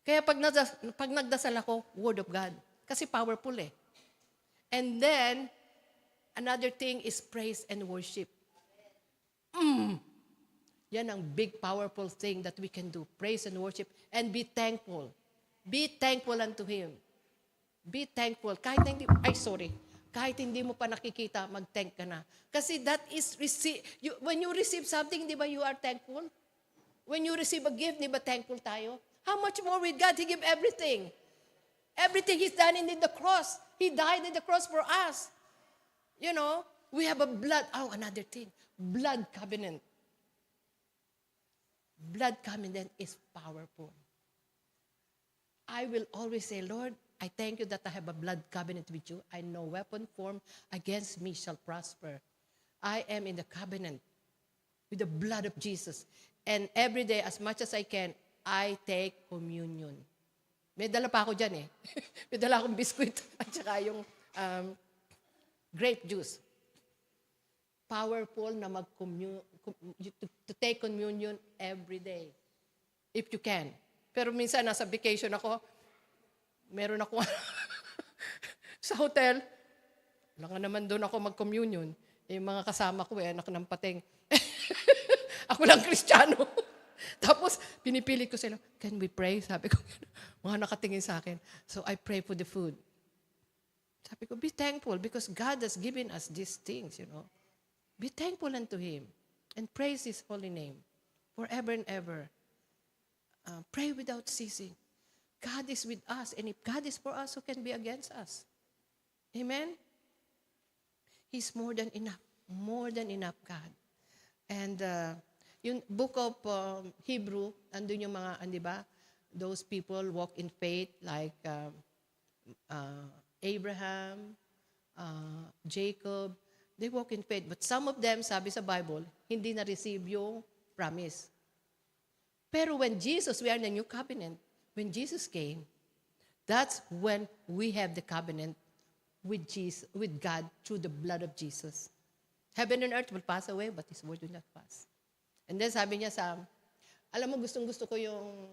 Kaya pag nagdasal ako, Word of God. Kasi powerful eh. And then, another thing is praise and worship. Yan ang big, powerful thing that we can do. Praise and worship and be thankful. Be thankful unto Him. Be thankful. Kahit hindi mo pa nakikita, mag-thank ka na. Kasi that is, when you receive something, di ba you are thankful? When you receive a gift, di ba thankful tayo? How much more with God? He gave everything. Everything He's done in the cross. He died in the cross for us. We have a another thing. Blood covenant. Blood covenant is powerful. I will always say, Lord, I thank you that I have a blood covenant with you. I know weapon formed against me shall prosper. I am in the covenant with the blood of Jesus. And every day, as much as I can, I take communion. May dala pa ako dyan eh. May dala akong biskuit at saka yung grape juice. Powerful na to take communion every day. If you can. Pero minsan nasa vacation ako, meron ako sa hotel, wala nga naman doon ako mag-communion. Yung mga kasama ko anak ng pating. Ako lang Kristiyano. Tapos, pinipilit ko sila, can we pray? Sabi ko, mga nakatingin sa akin. So, I pray for the food. Sabi ko, be thankful because God has given us these things, Be thankful unto Him and praise His holy name forever and ever. Pray without ceasing. God is with us, and if God is for us, who can be against us? Amen? He's more than enough God. And yung book of Hebrew, andun yung mga, di ba? Those people walk in faith like Abraham, Jacob. They walk in faith. But some of them, sabi sa Bible, hindi na-receive yung promise. Pero when Jesus, we are in the new covenant. When Jesus came, that's when we have the covenant with God through the blood of Jesus. Heaven and earth will pass away, but His word will not pass. And then sabi niya alam mo, gustong-gusto ko yung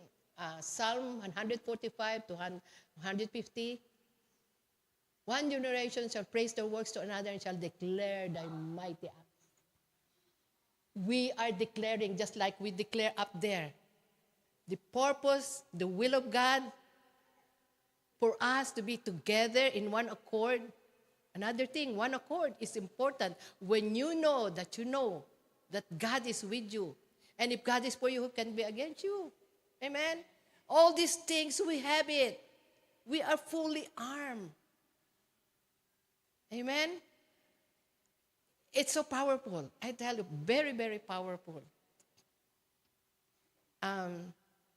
Psalm 145 to 150. One generation shall praise the works to another and shall declare thy mighty acts. We are declaring just like we declare up there. The purpose, the will of God for us to be together in one accord. Another thing, one accord is important. When you know that God is with you. And if God is for you, who can be against you? Amen? All these things, we have it. We are fully armed. Amen? It's so powerful. I tell you, very, very powerful.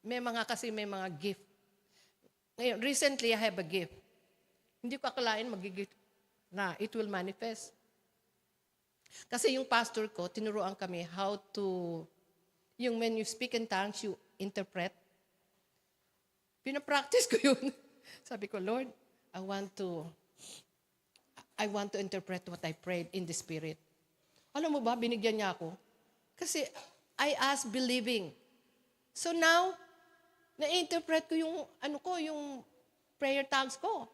May mga gift. Ngayon, recently, I have a gift. Hindi ko akalain magigift na it will manifest. Kasi yung pastor ko, tinuruan kami how to, yung when you speak in tongues, you interpret. Pinapractice ko yun. Sabi ko, Lord, I want to interpret what I prayed in the Spirit. Alam mo ba, binigyan niya ako. Kasi I asked believing. So now, na-interpret ko yung prayer tongues ko.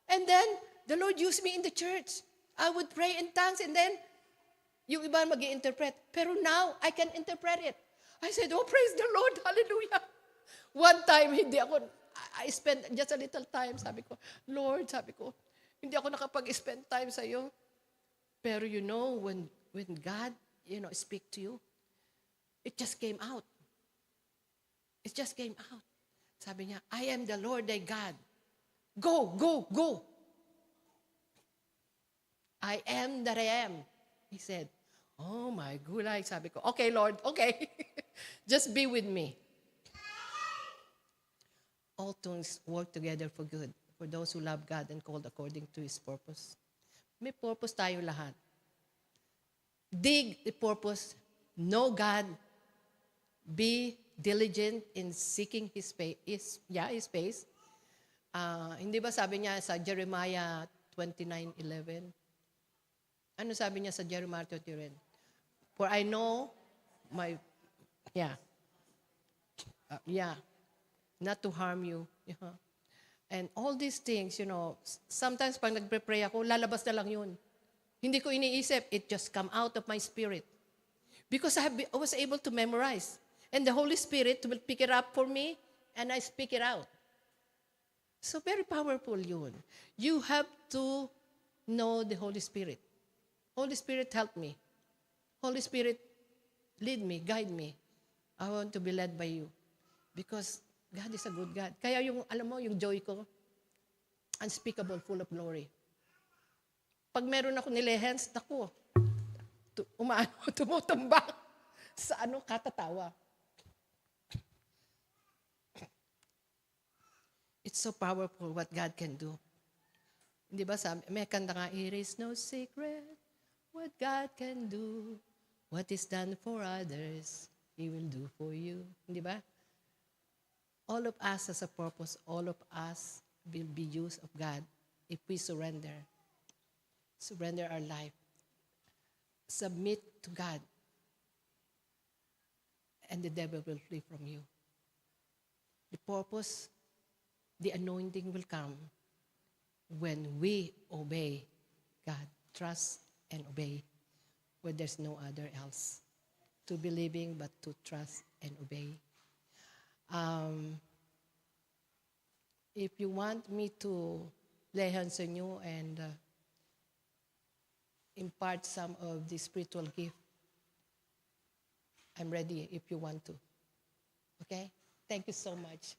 And then, the Lord used me in the church. I would pray in tongues and then, yung iba mag-i-interpret. Pero now, I can interpret it. I said, oh, praise the Lord, hallelujah. One time, I spent just a little time, sabi ko, Lord, hindi ako nakapag-spend time sa iyo. Pero when God, speak to you, it just came out. It just came out. Sabi niya, I am the Lord thy God. Go, go, go. I am that I am. He said, oh my gulay. Sabi ko, okay, Lord, okay. Just be with me. All things work together for good for those who love God and called according to His purpose. May purpose tayo lahat. Dig the purpose. Know God. Be diligent in seeking His face. Hindi ba sabi niya sa Jeremiah 29:11? Ano sabi niya sa Jeremiah 29? For I know not to harm you. Yeah. And all these things, sometimes pag nagpe-pray ako, lalabas na lang yun. Hindi ko iniisip, it just come out of my spirit. Because I was able to memorize. And the Holy Spirit will pick it up for me, and I speak it out. So very powerful yun. You have to know the Holy Spirit. Holy Spirit, help me. Holy Spirit, lead me, guide me. I want to be led by you. Because God is a good God. Kaya yung joy ko, unspeakable, full of glory. Pag meron ako nilehens, naku, tumutumbang sa katatawa. It's so powerful what God can do. Di ba sabi, may kanta nga, it is no secret what God can do. What is done for others, He will do for you. Di ba? All of us has a purpose. All of us will be used of God if we surrender. Surrender our life. Submit to God. And the devil will flee from you. The purpose, the anointing will come when we obey God. Trust and obey where there's no other else. To be living but to trust and obey. If you want me to lay hands on you and impart some of the spiritual gift, I'm ready if you want to. Okay? Thank you so much.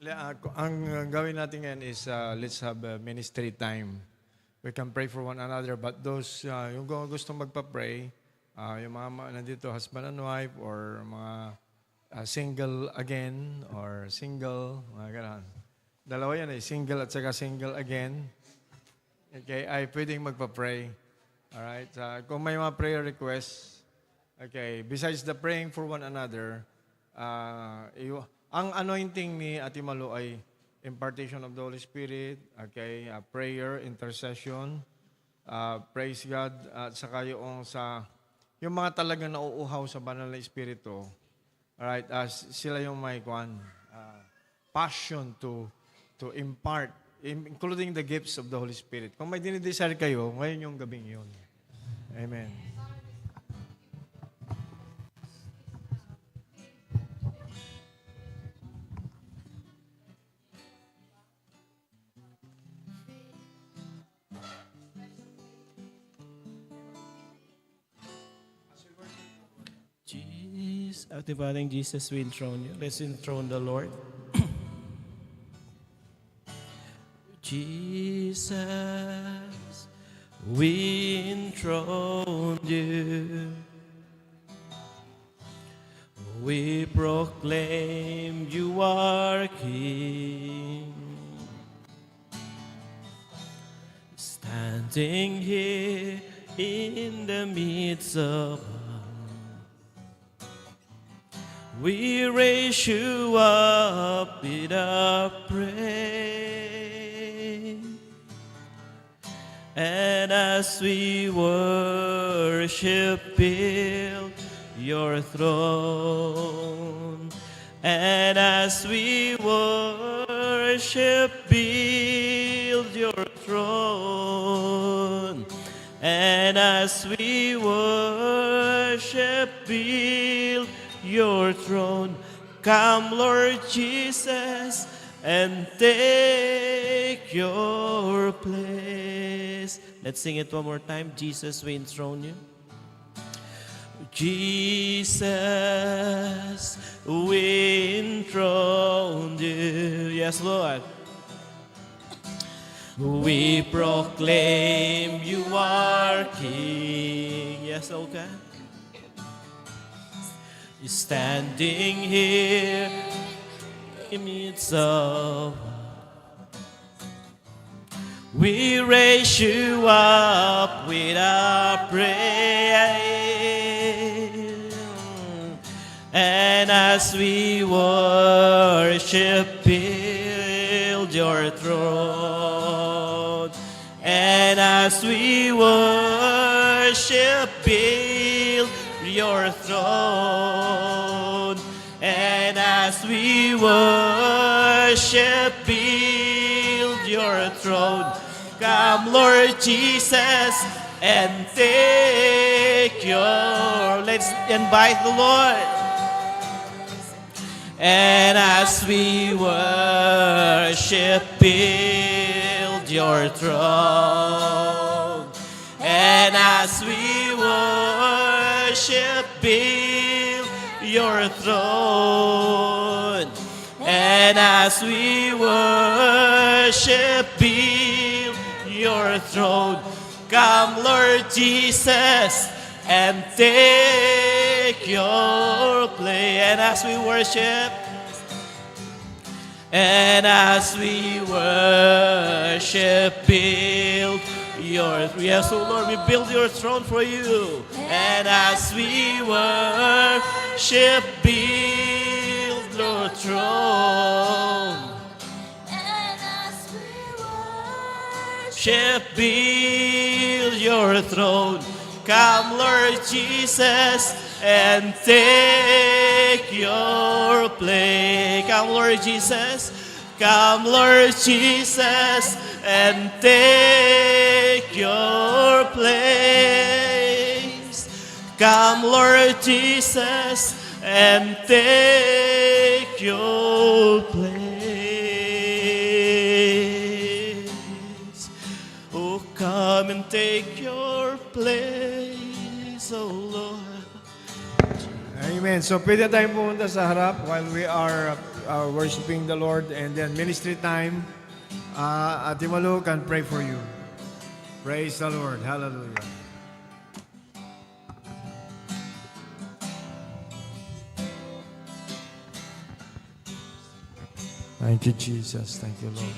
Ang gawin natin ngayon is let's have ministry time. We can pray for one another, but those yung gusto magpa-pray, yung mga nandito, husband and wife, or mga single again, or single, mga ganun. Dalawa yan single at saka single again. Okay, ay pwedeng magpa-pray. Alright, kung may mga prayer requests, okay, besides the praying for one another, ang anointing ni Ate Malu ay impartation of the Holy Spirit, okay, prayer, intercession, praise God, at saka yung mga talagang nauuhaw sa banal na Espiritu, alright, sila yung may passion to impart, including the gifts of the Holy Spirit. Kung may dinidesire kayo, ngayon yung gabing yun. Amen. Activating Jesus, we enthrone you. Let's enthrone the Lord. Jesus, we enthrone you. We proclaim you are King. Standing here in the midst of we raise you up with our praise. And as we worship, build your throne. And as we worship, build your throne. And as we worship, build your throne. Come, Lord Jesus, and take your place. Let's sing it one more time. Jesus, we enthrone you. Jesus, we enthrone you. Yes, Lord. We proclaim you are King. Yes, okay. You're standing here in the midst of. We raise you up with our praise. And as we worship, build your throne. And as we worship, build your throne. And as we worship, build your throne. Come, Lord Jesus, and take your. Let's invite the Lord. And as we worship, build your throne. And as we worship, build your throne. And as we worship, build your throne. Come, Lord Jesus, and take your place. And as we worship, and as we worship, build your. Yes, oh Lord, we build your throne for you. And as we worship, build your throne. And as we worship, build your throne. Come, Lord Jesus, and take your place. Come, Lord Jesus. Come, Lord Jesus, and take your place. Come, Lord Jesus, and take your place. Oh, come and take your place, oh Lord. Amen. So pwede tayong pumunta sa harap while we are worshiping the Lord, and then ministry time. Ate Malu can pray for you. Praise the Lord. Hallelujah. Thank you, Jesus. Thank you, Lord.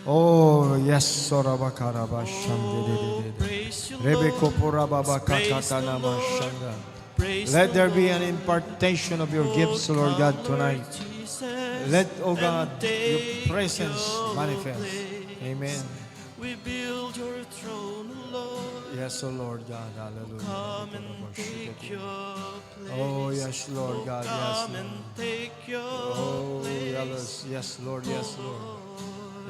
Oh, yes. Sorabakaraba shandididididi. Praise you, Rebeko Lord. porababa kakatana mashanda. Let there be an impartation of your gifts, Lord God, tonight. Let, oh God, your presence manifest. Amen. We build your throne, Lord. Yes, oh Lord God. Hallelujah. Come and take your place. Oh, yes, Lord God. Yes, Come Lord. and take your Oh, place. yes, yes, Lord. Yes, Lord.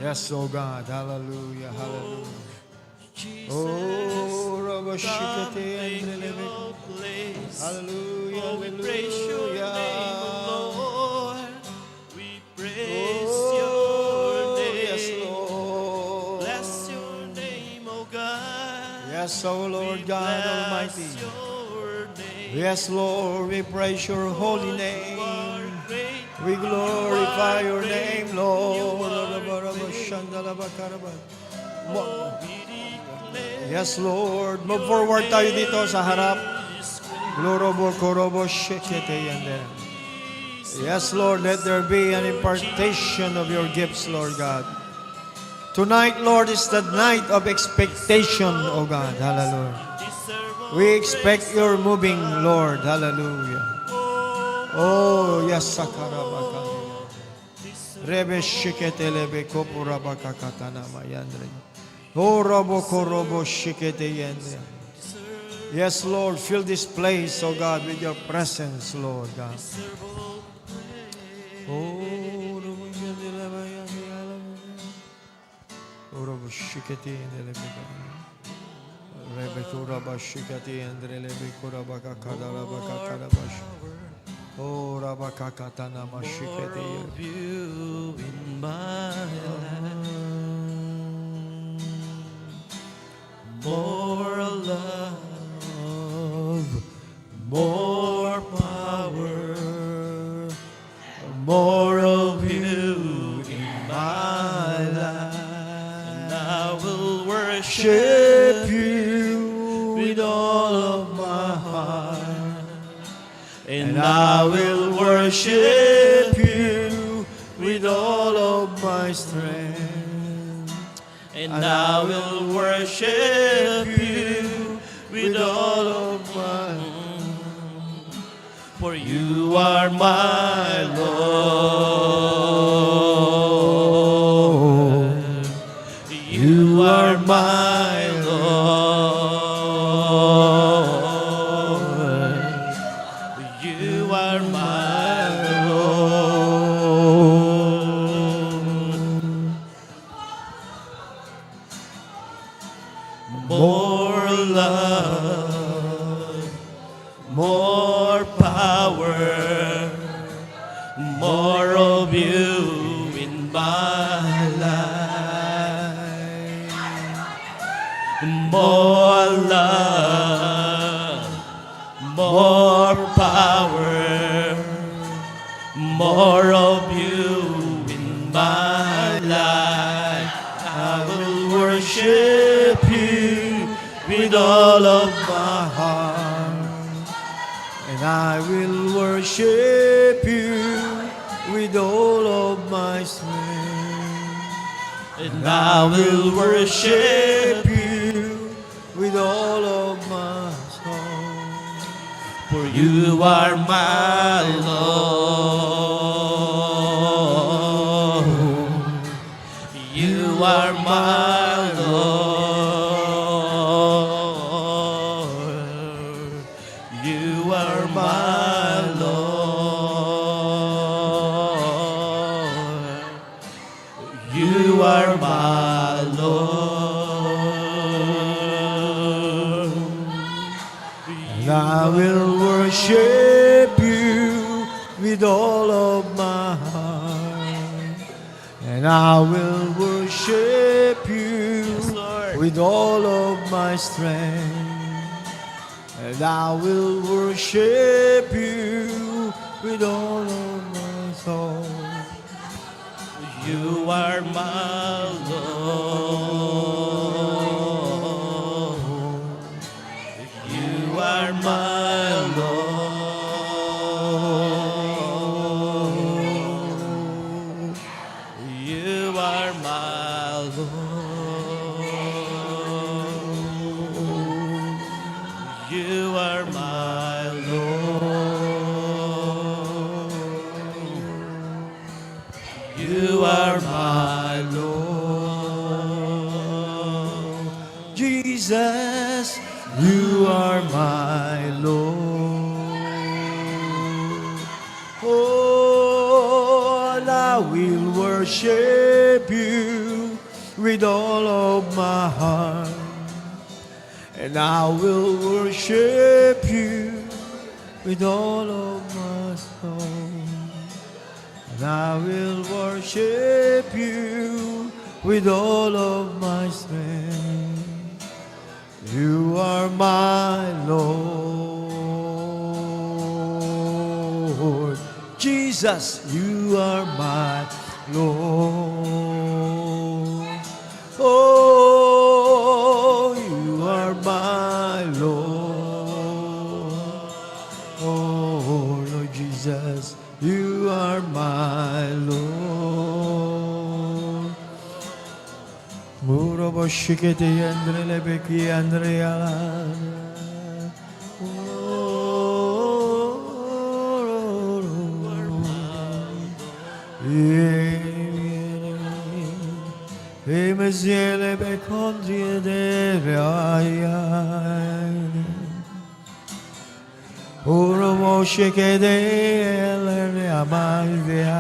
Yes, oh God. Hallelujah. Hallelujah. Jesus, Oh, come Rabashikate take and your place. Hallelujah. Oh, we praise your name, Lord. We praise your Oh, name. yes, Lord. Bless your name, oh God. Yes, oh Lord God Bless Almighty. your name. Yes, Lord, we praise your holy name. You are great. We glorify your great. name, Lord. You are Mo- We declare Yes, Lord. Move forward tayo dito sa harap. His grace. Glorobo, korobo, shekete, yande. Yes, Lord, let there be an impartation of your gifts, Lord God. Tonight, Lord, is the night of expectation, oh God. Hallelujah. Deserve We expect your moving, Lord. Hallelujah. Oh, yes, sakarabaka. Rebe shikete lebe kopurabaka katana mayandre. Oh, robo korobo shikete yende. Yes, Lord, fill this place, oh God, with your presence, Lord God. Oh, robo yende lebe yende yende. Oh, robo shikete yende lebe yende. Rebe kuraba shikete yende lebe kurabaka kadarabaka karabash. Oh, rabaka katana mashikete yende. Of you in my life. More love, more power, more of you in my life. And I will worship you with all of my heart. And I will worship you with all of my strength. And I will worship you with all of my for you are my Lord. You are my Lord. You are my Lord. More love, more power, more of you in my life. More love, more power, more of you in my life. I will worship you with all of my heart. And I will worship you with all of my strength. And I will worship you with all of my soul. for you are my Lord. You are my Lord. You are my Lord. You are my Lord. And I will worship you with all of my heart. And I will worship you Yes, Lord. with all of my strength. and I will worship you with all of my soul. You are my Lord. You are my Lord. You are my Lord. You are my Lord. You are my Lord. Jesus, you are my Lord. Oh, and I will worship you with all of my heart. And I will worship you with all of my soul. And I will worship you with all of my strength. You are my Lord. Jesus, you are my Lord. Oh, you are my Lord. Oh, Lord Jesus, you are my Lord. Murobo shikete yandre lebeki yandre yala. Emeziele bekondrie de reaya. Urobo shikete yele amaya.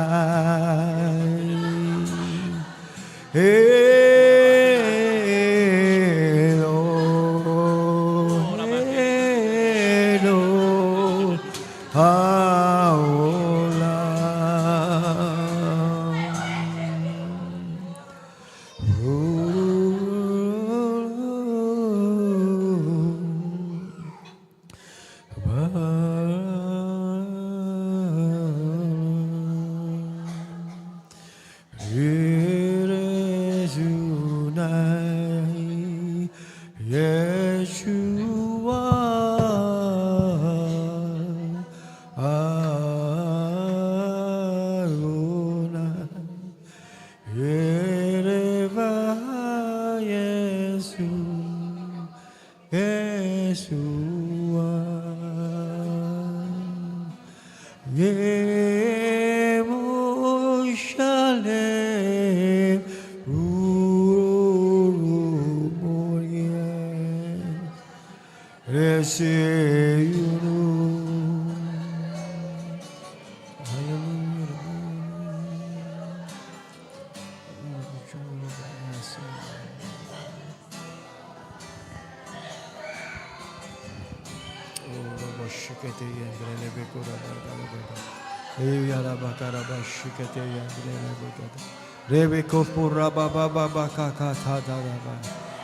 Rebeko pura baba baba kaka tada baba.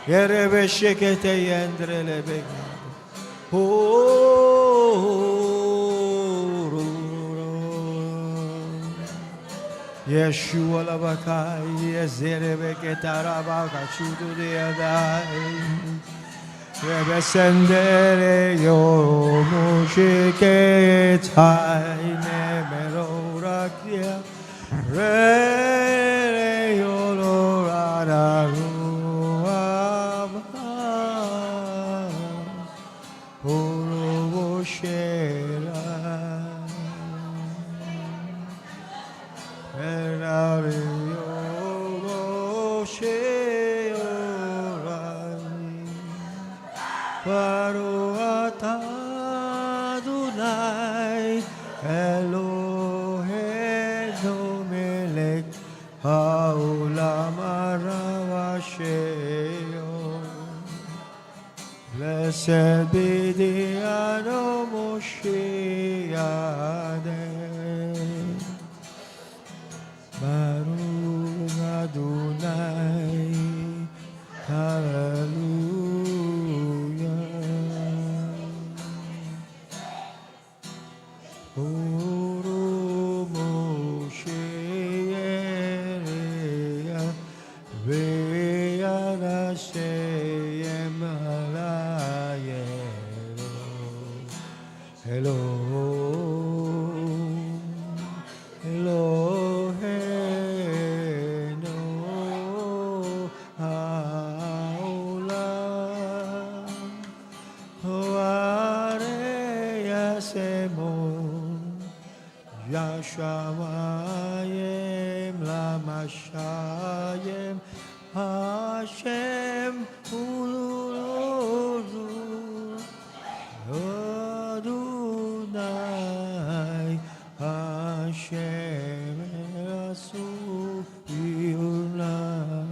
Yerebe shekete yendre lebeka. Yeshua labakai yezerebe ketaraba kachudu diadai. Rebe sendere yo mushike tai nemero rakia. Re yo lo radaru aba. Oro shera. Erare yo lo sheorani. Baruata Adonai Elohenu melech haolam aravasheyo. Blessed be the Moshiach. Baruch Adonai. Hallelujah. Urumosheya Veyanashayem Halayero. Hello, Eloheno Haolam Hoarea Semon Yashamayim Lamashayim Hashem Ululu Adonai Hashem Rasul Yunadem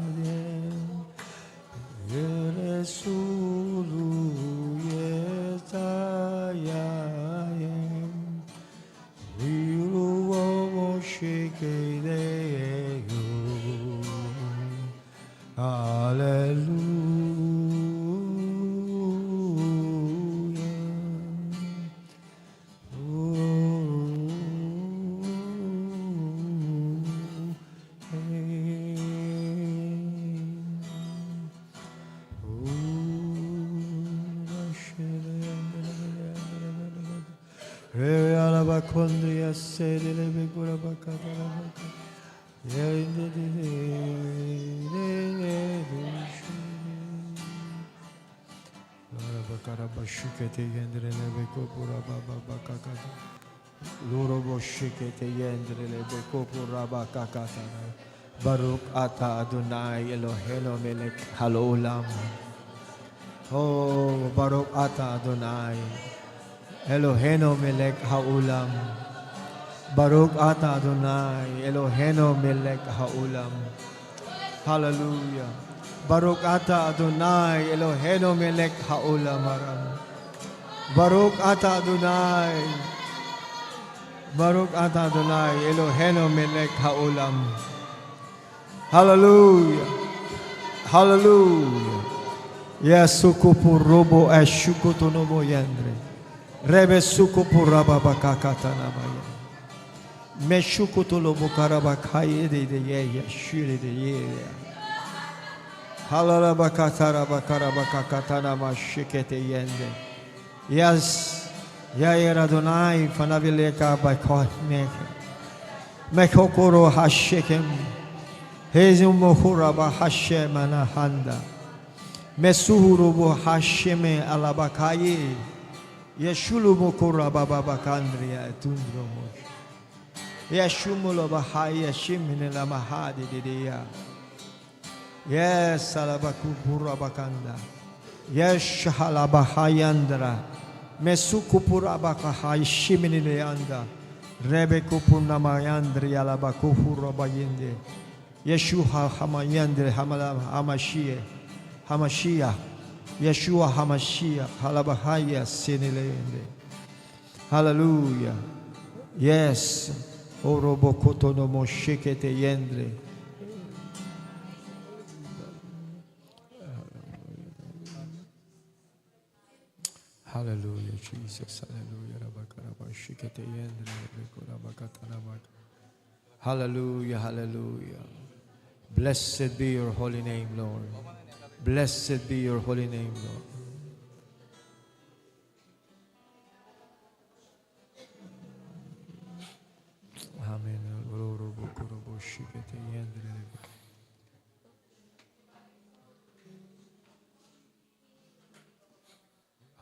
Yeresulu Yetayayim Viruo Shikedeyo Hallelujah. Alabakondria sedele begura bakatara baka. Yende Bakara bashikete yendre lebeko pura baba bakakata. Loro boshikete yendre lebeko pura bakakata. Baruch ata Adonai Eloheinu melech haolam. Oh, Baruch ata Adonai Eloheinu melech haolam. Baruch ata Adonai Eloheinu melech haolam. Hallelujah. Baruch ata Adonai Eloheinu melech haolam haram. Baruch ata Adonai. Baruch ata Adonai Eloheinu melech haolam. Hallelujah. Hallelujah. Yes, sukupurobo eshukutunobo yendre. Rebe sukupuraba bakakatanabaya. Meshukutulobo karabakaye de ye shiri de ye. Halalabakatara bakarabakakatana mashikete yende. Yes, Yair Adonai fanavileka bakohneke. Mekokoro hashekem. Hezumuhuraba Hashem anahanda. Mesuhurubu Hasheme alabakaye. Yeshulumukura babakandria tundromosh. Yeshumulo bahaya shimine la mahadi didia. Yes, alabakupura bakanda. Yes, halabahayandra. Mesukupura bakahai shimine leanda. Rebekupuna mayandri alabakupura bayinde. Yeshua Hamayandre Hamashiach Yeshua Hamashiach Halabahaya Sinilende. Hallelujah. Yes. Orobokoto no moshekete yendre. Hallelujah, Jesus. Hallelujah. Rabakarabashikete yendre. Hallelujah. Hallelujah. Blessed be your holy name, Lord. Blessed be your holy name, Lord. Amen.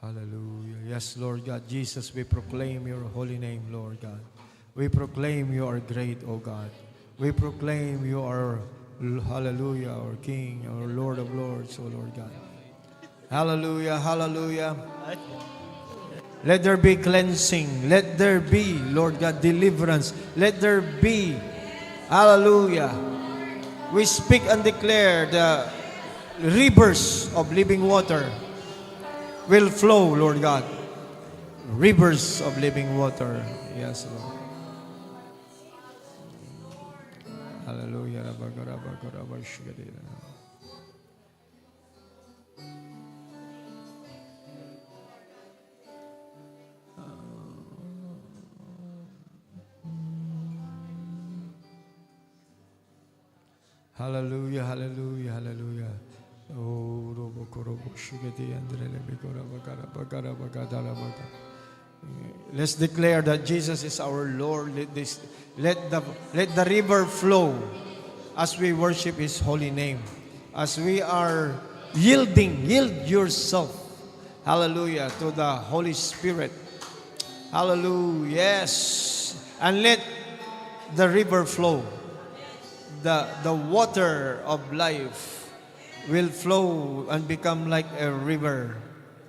Hallelujah. Yes, Lord God. Jesus, we proclaim your holy name, Lord God. We proclaim you are great, O God. We proclaim you are, hallelujah, our King, our Lord of Lords, O Lord God. Hallelujah, hallelujah. Let there be cleansing. Let there be, Lord God, deliverance. Let there be, hallelujah. We speak and declare the rivers of living water will flow, Lord God. Rivers of living water. Yes, Lord. Hallelujah. Hallelujah, hallelujah, hallelujah. Oh, robo korobo shigeti andrele bikora bakara bakara bakadala baka. Let's declare that Jesus is our Lord. Let the river flow as we worship His holy name. As we are yield yourself, hallelujah, to the Holy Spirit. Hallelujah, yes. And let the river flow. The water of life will flow and become like a river.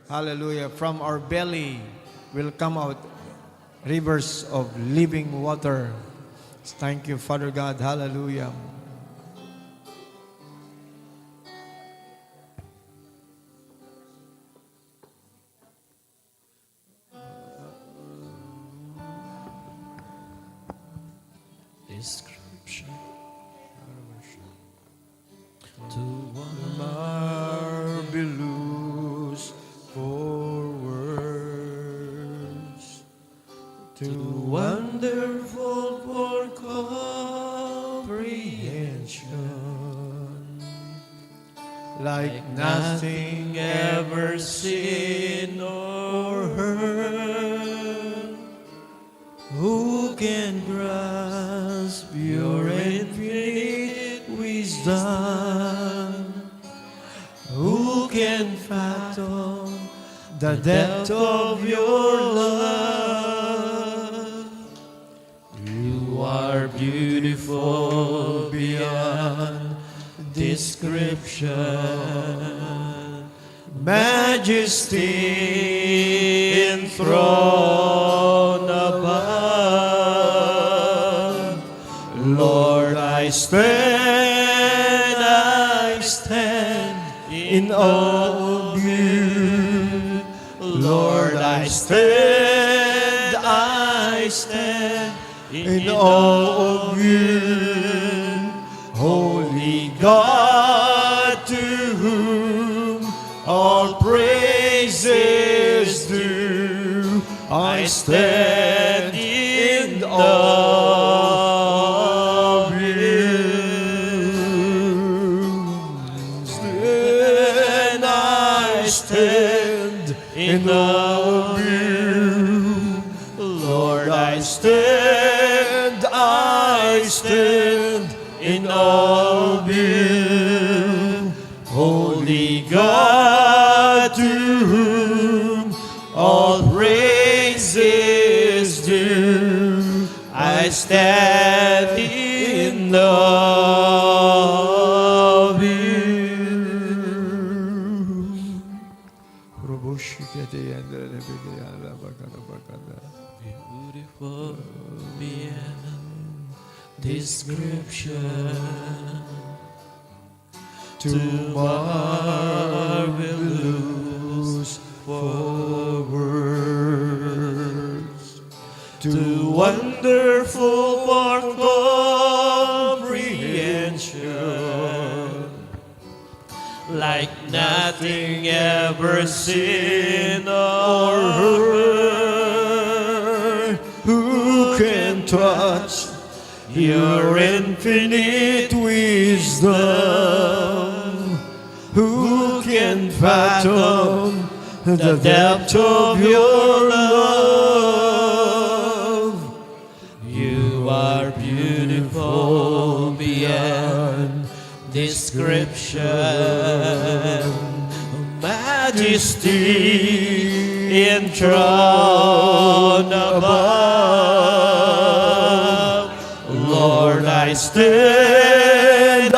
Hallelujah. From our belly will come out rivers of living water. Thank you, Father God. Hallelujah. Description to Marvelous for words, too wonderful for comprehension, like nothing ever seen or heard. Who can grasp your infinite wisdom? Who can fathom the depth of your love? You are beautiful beyond description. Majesty enthroned above. Lord, I stand in awe of you. Lord, I stand in awe of you. Holy God, to whom all praises due, I stand in awe of you. Then I stand in awe of you. Lord, I stand in awe of you. Holy God, to whom all praises due, I stand in awe of you. Beautiful beyond description, too marvelous for words, too wonderful for comprehension, like nothing ever seen or heard. Who can touch your infinite wisdom? Who can fathom the depth of your love? You are beautiful beyond description. Majesty enthroned above. Lord, I stand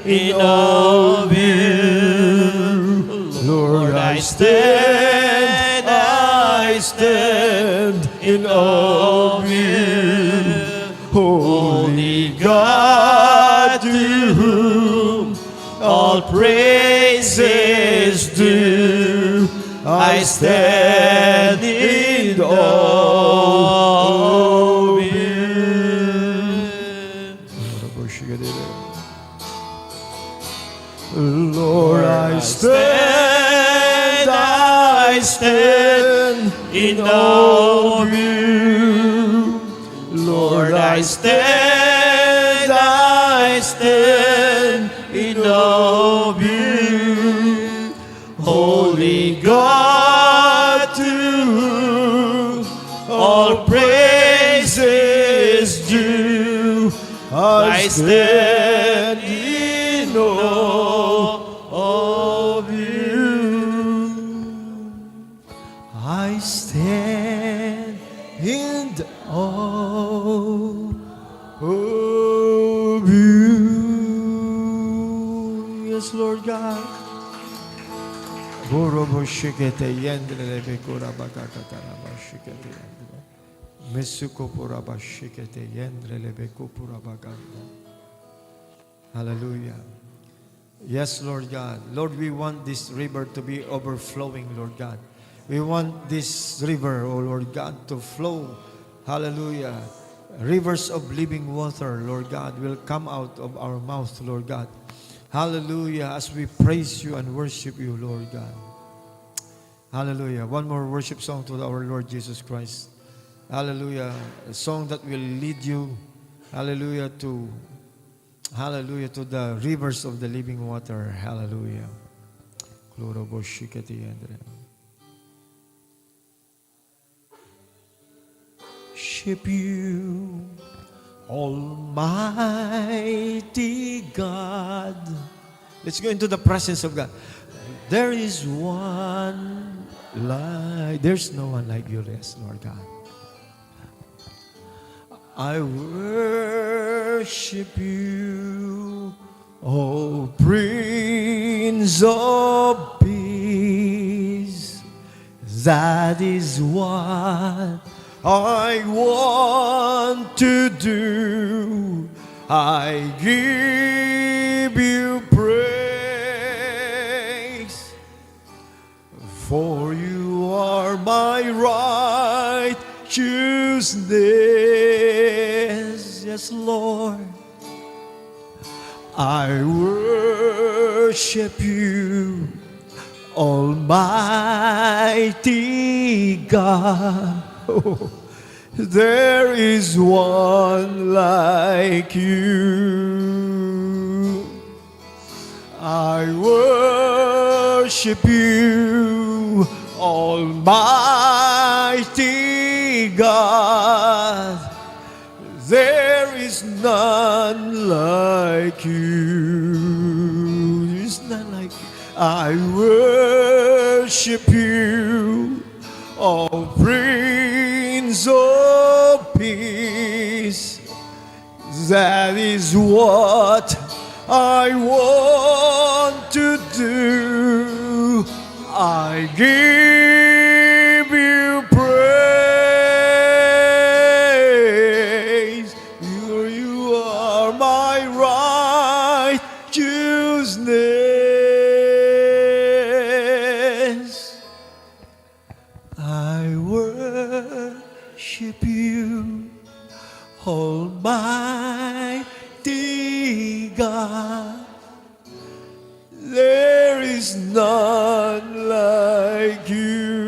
in awe of you. Lord, I stand in awe of you. Holy God, to whom all praises due, I stand in awe of you. Lord, I stand in awe of you. Lord, I stand I stand in awe of you, Holy God, to whom all praises due. I stand in awe of you. I stand in awe of you. Yes, Lord God. Borobo shikete yendele bekura bakakatana bashikete yendele. Mesuko pura bashikete yendele bekupura baganda. Hallelujah. Yes, Lord God. Lord, we want this river to be overflowing, Lord God. We want this river, oh Lord God, to flow. Hallelujah. Rivers of living water, Lord God, will come out of our mouth, Lord God. Hallelujah. As we praise you and worship you, Lord God. Hallelujah. One more worship song to our Lord Jesus Christ. Hallelujah. A song that will lead you, hallelujah, to the rivers of the living water. Hallelujah. Worship you, Almighty God. Let's go into the presence of God. There's no one like you, yes, Lord God. I worship you, O Prince of Peace. That is what I want to do. I give you praise, for you are my righteousness. Yes, Lord. I worship you, Almighty God. There is one like you. I worship you, Almighty God. There is none like you. There is none like you. I worship you, O Prince of Peace. That is what I want to do. I give you praise. You are my righteousness. I worship you, Almighty God. There is none like you.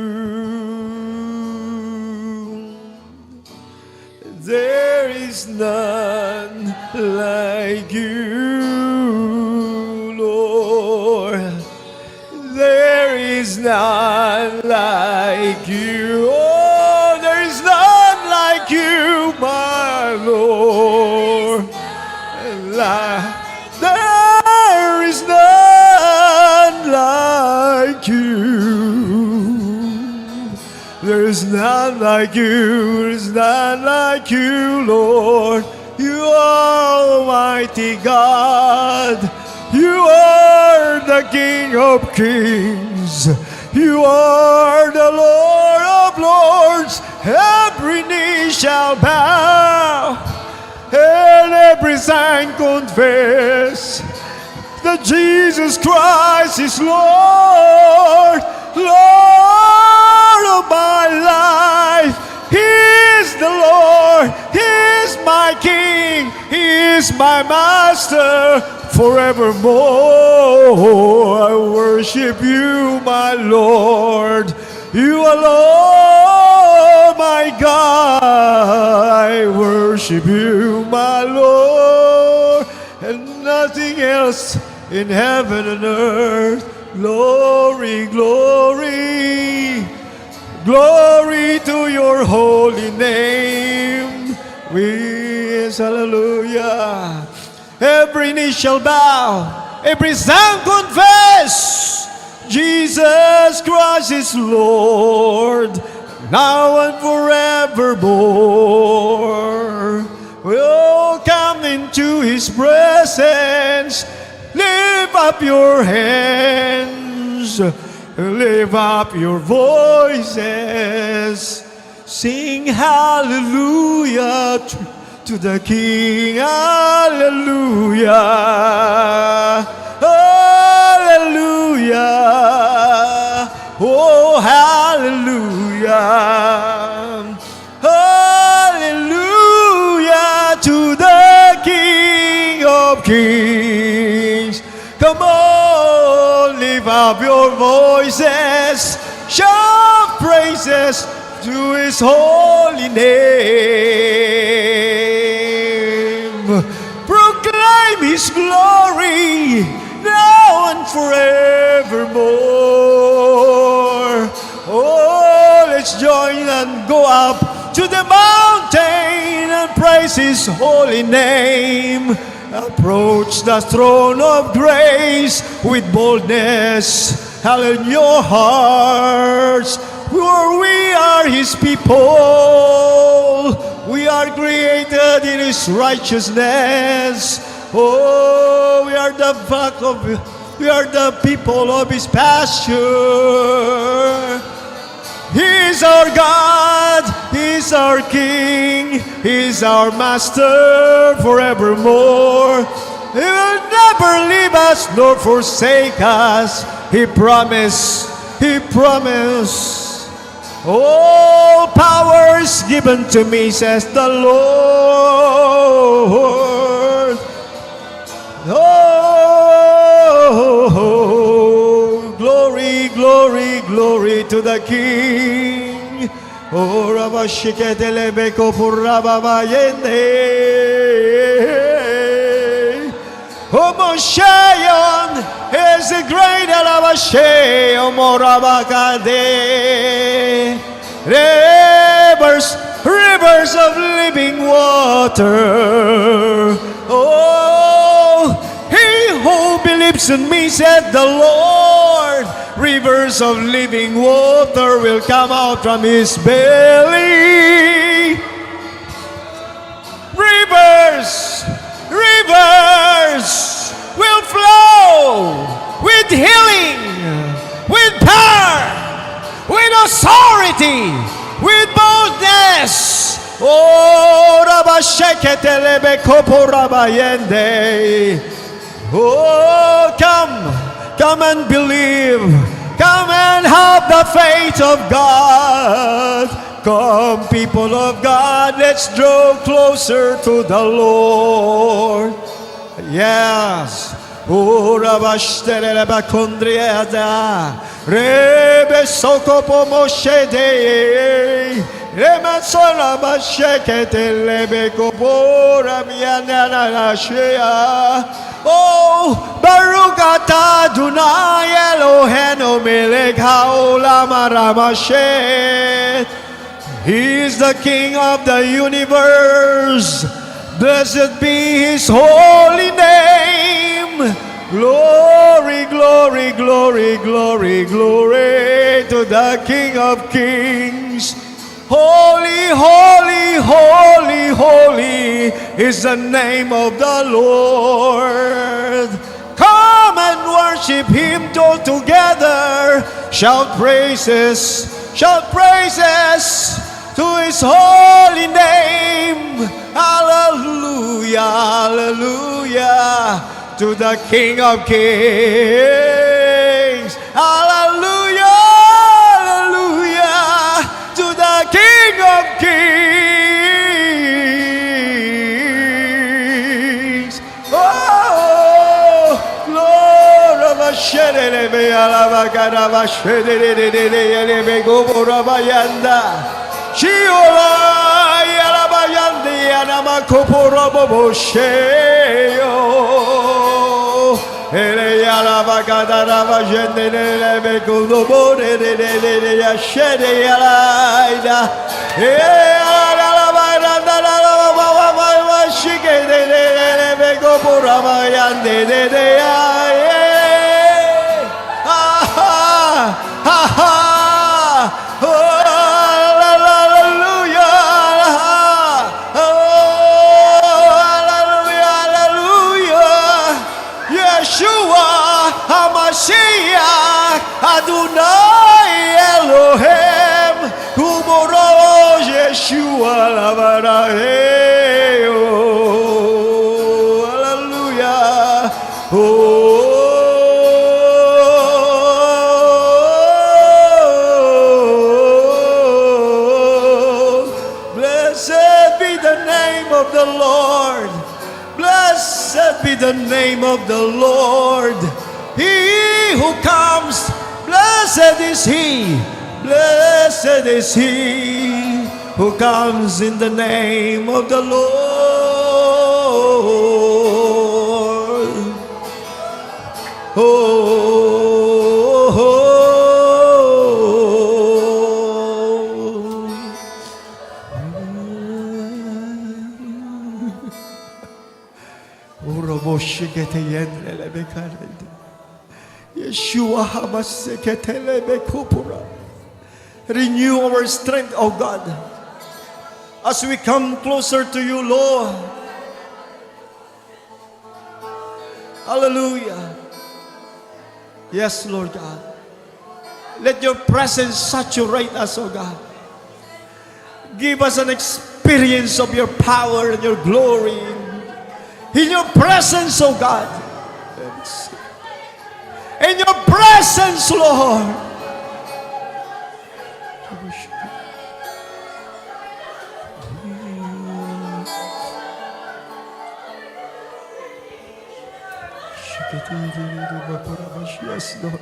There is none like you, Lord. There is none like you. Oh, there is none like you, my Lord. There is none like you. There is none like you. There is none like you, Lord. You are Almighty God. You are the King of Kings. You are the Lord of Lords. Every knee shall bow, and every tongue confess that Jesus Christ is Lord, Lord of my life. He is the Lord, He is my King, He is my Master forevermore. I worship you, my Lord. You alone, my God. I worship you, my Lord. And else in heaven and earth. Glory, glory, glory to your holy name. Hallelujah. Every knee shall bow, every tongue confess, Jesus Christ is Lord, now and forevermore. We'll come into His presence. Lift up your hands, lift up your voices, sing hallelujah to the King. Hallelujah, hallelujah, oh hallelujah, hallelujah to the King of Kings. Come on, lift up your voices, shout praises to His holy name. Proclaim His glory now and forevermore. Oh, let's join and go up to the mountain and praise His holy name. Approach the throne of grace with boldness. Hallelujah, in your hearts, for we are His people. We are created in His righteousness. Oh, we are the people of His pasture. He is our God, He is our King, He is our Master forevermore. He will never leave us nor forsake us. He promised, He promised. All power is given to me, says the Lord. Oh, glory, glory, glory to the King. Oh, Rabashiketelebeko Purababayende. Oh, Moshayon is the great Alabashe, O Morabakade. Rivers, rivers of living water. Oh, he who believes in me, said the Lord, rivers of living water will come out from his belly. Rivers, rivers will flow with healing, with power, with authority, with boldness. Oh, Rabasheketelebe Koporabayende. Oh, come and believe. Come and have the faith of God. Come, people of God, let's draw closer to the Lord. Yes. Oh, Rabashteleba Kondriada. Rebe Sokopo Moshede. Remasola Basheketelebe Kopora Mianana Shea. Oh, Baruch atah Adonai Eloheinu melech haolam haramashet. He is the King of the universe. Blessed be His holy name. Glory, glory, glory, glory, glory to the King of kings. Holy, holy, holy, holy is the name of the Lord. Come and worship Him all together. Shout praises to His holy name. Hallelujah, hallelujah to the King of kings. Hallelujah, hallelujah to the King of kings. Oh, glory of Shedele Alabagara Shedele Goborabayanda. Shiola Yalabayandi Anamakoporobo Sheo. Ele yala bakada raba jende le be kudo bore de ya shede yala ida. Yala la ba da la ba shike de be go pura ma yande de ya. Ha ha ha ha. HaMashiach, Adonai Elohim, Humoro Yeshua Lavaraheo. Hallelujah. Blessed be the name of the Lord. Blessed be the name of the Lord. He who comes, blessed is he who comes in the name of the Lord. Yeshua HaMashiach, renew our strength, O God, as we come closer to you, Lord. Hallelujah. Yes, Lord God. Let your presence saturate us, O God. Give us an experience of your power and your glory in your presence, O God. In your presence, Lord. Yes, Lord.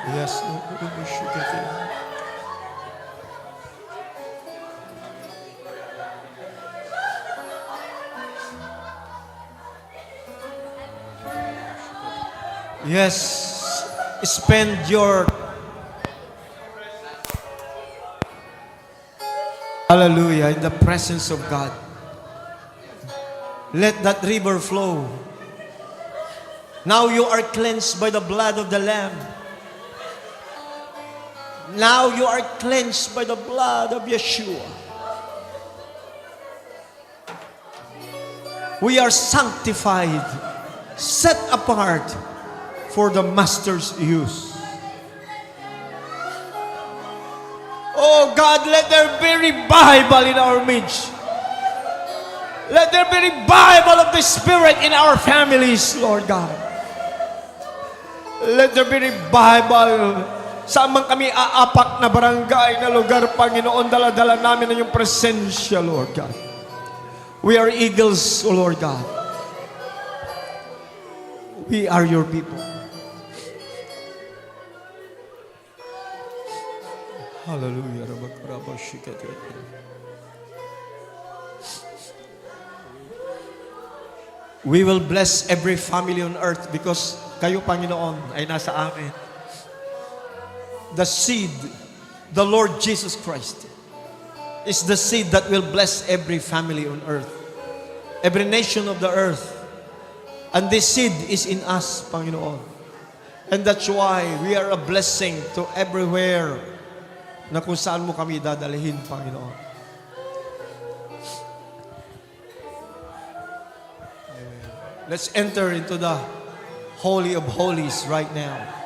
Yes, yes, yes, spend your hallelujah in the presence of God. Let that river flow. Now you are cleansed by the blood of the Lamb. Now you are cleansed by the blood of Yeshua. We are sanctified, set apart for the Master's use. Oh God, let there be revival in our midst. Let there be revival of the Spirit in our families, Lord God. Let there be revival sa amang kami aapak na barangay na lugar, Panginoon, dala-dala namin ang iyong presensya, Lord God. We are eagles, O Lord God. We are your people. Hallelujah. We will bless every family on earth because kayo, Panginoon, ay nasa amin. The seed, the Lord Jesus Christ, is the seed that will bless every family on earth, every nation of the earth. And this seed is in us, Panginoon. And that's why we are a blessing to everywhere na kung saan mo kami dadalhin, Panginoon. Let's enter into the Holy of Holies right now.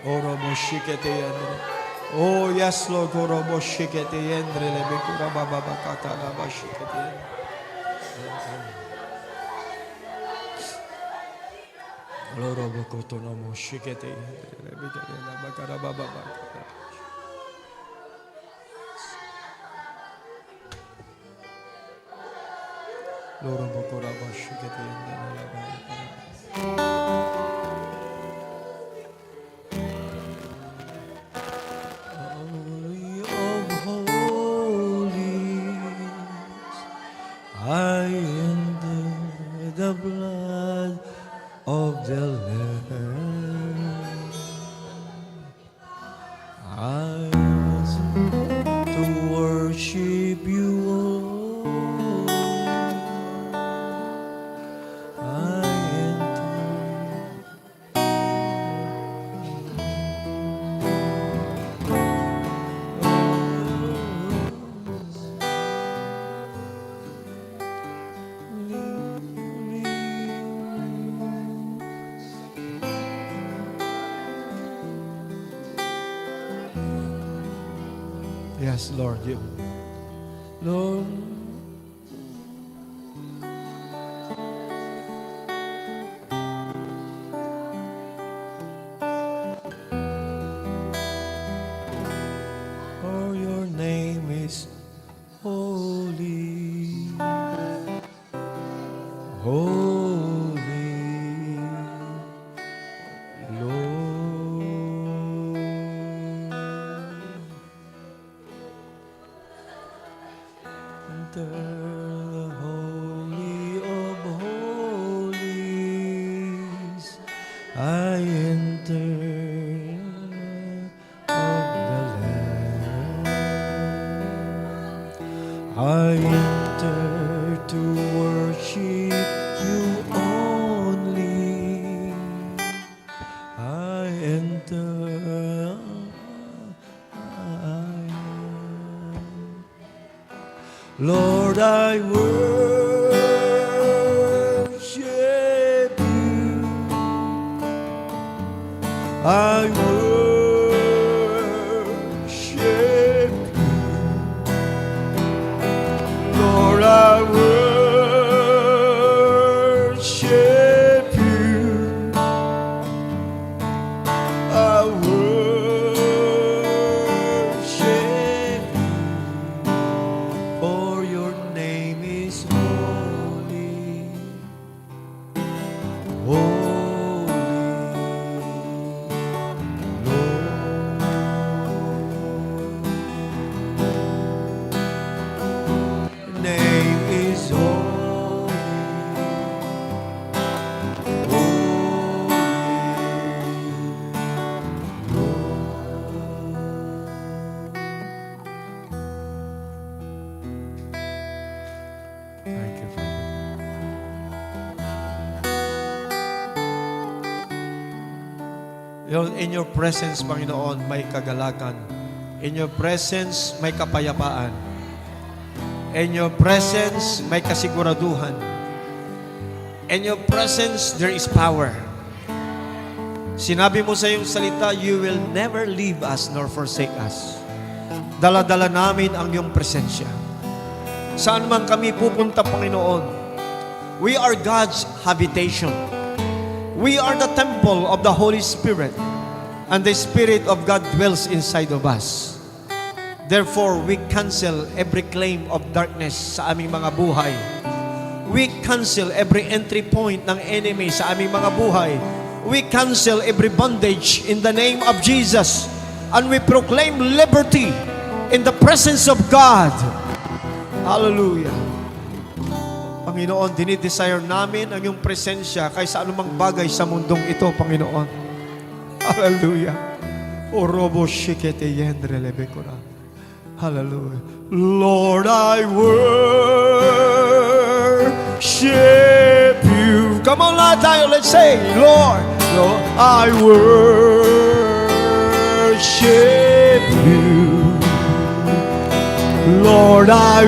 Orobo shikete yendre. Oh, yes, Lord. Orobo shikete yendre. Lebe kurababa bakata laba shikete yendre. Orobo kotonomo shikete yendre. Lebe kurababa karababa bakata. Orobo kuraba shikete yendre. Lebe kurababa. Holy of holies, I enter the blood of the Lamb. I was to worship you, Lord. I Yes, Lord, you. Lord. For your name is holy. Holy. Lord. Enter the holy of holies. I enter of the Lamb. I enter to worship you only. I enter. Lord, I worship you. I worship you. Lord, I worship you. I worship you. For your name is holy, holy, Lord. Your name is holy, Thank you, Father. In your presence, Panginoon, may kagalakan. In your presence, may kapayapaan. In your presence, may kasiguraduhan. In your presence, there is power. Sinabi mo sa iyong salita, you will never leave us nor forsake us. Dala-dala namin ang iyong presensya. Saan man kami pupunta, Panginoon, we are God's habitation. We are the temple of the Holy Spirit, and the Spirit of God dwells inside of us. Therefore, we cancel every claim of darkness sa aming mga buhay. We cancel every entry point ng enemy sa aming mga buhay. We cancel every bondage in the name of Jesus, and we proclaim liberty in the presence of God. Hallelujah. Panginoon, dinidesire namin ang iyong presensya kaysa anumang bagay sa mundong ito, Panginoon. Hallelujah. Orobo shikete yendre lebekora. Hallelujah. Lord, I worship you. Come on, let's say, Lord, Lord, I worship you. Lord, I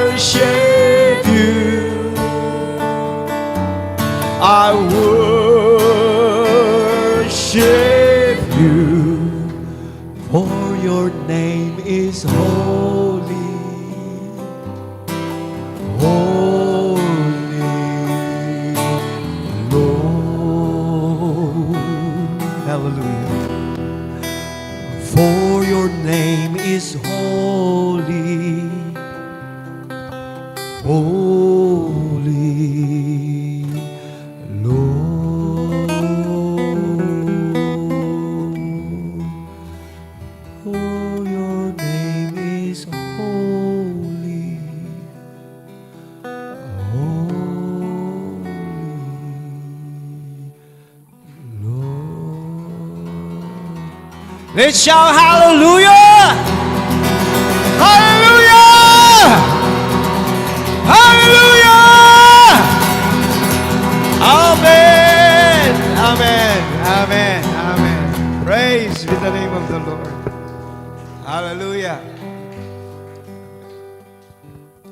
worship you. I worship your name is holy. Holy Lord. Hallelujah. For your name is holy. Holy Lord. For your name is holy. Holy Lord. Let's shout hallelujah! Hallelujah! Hallelujah! Amen! Amen! Amen! Amen! Praise be the name of the Lord. Hallelujah!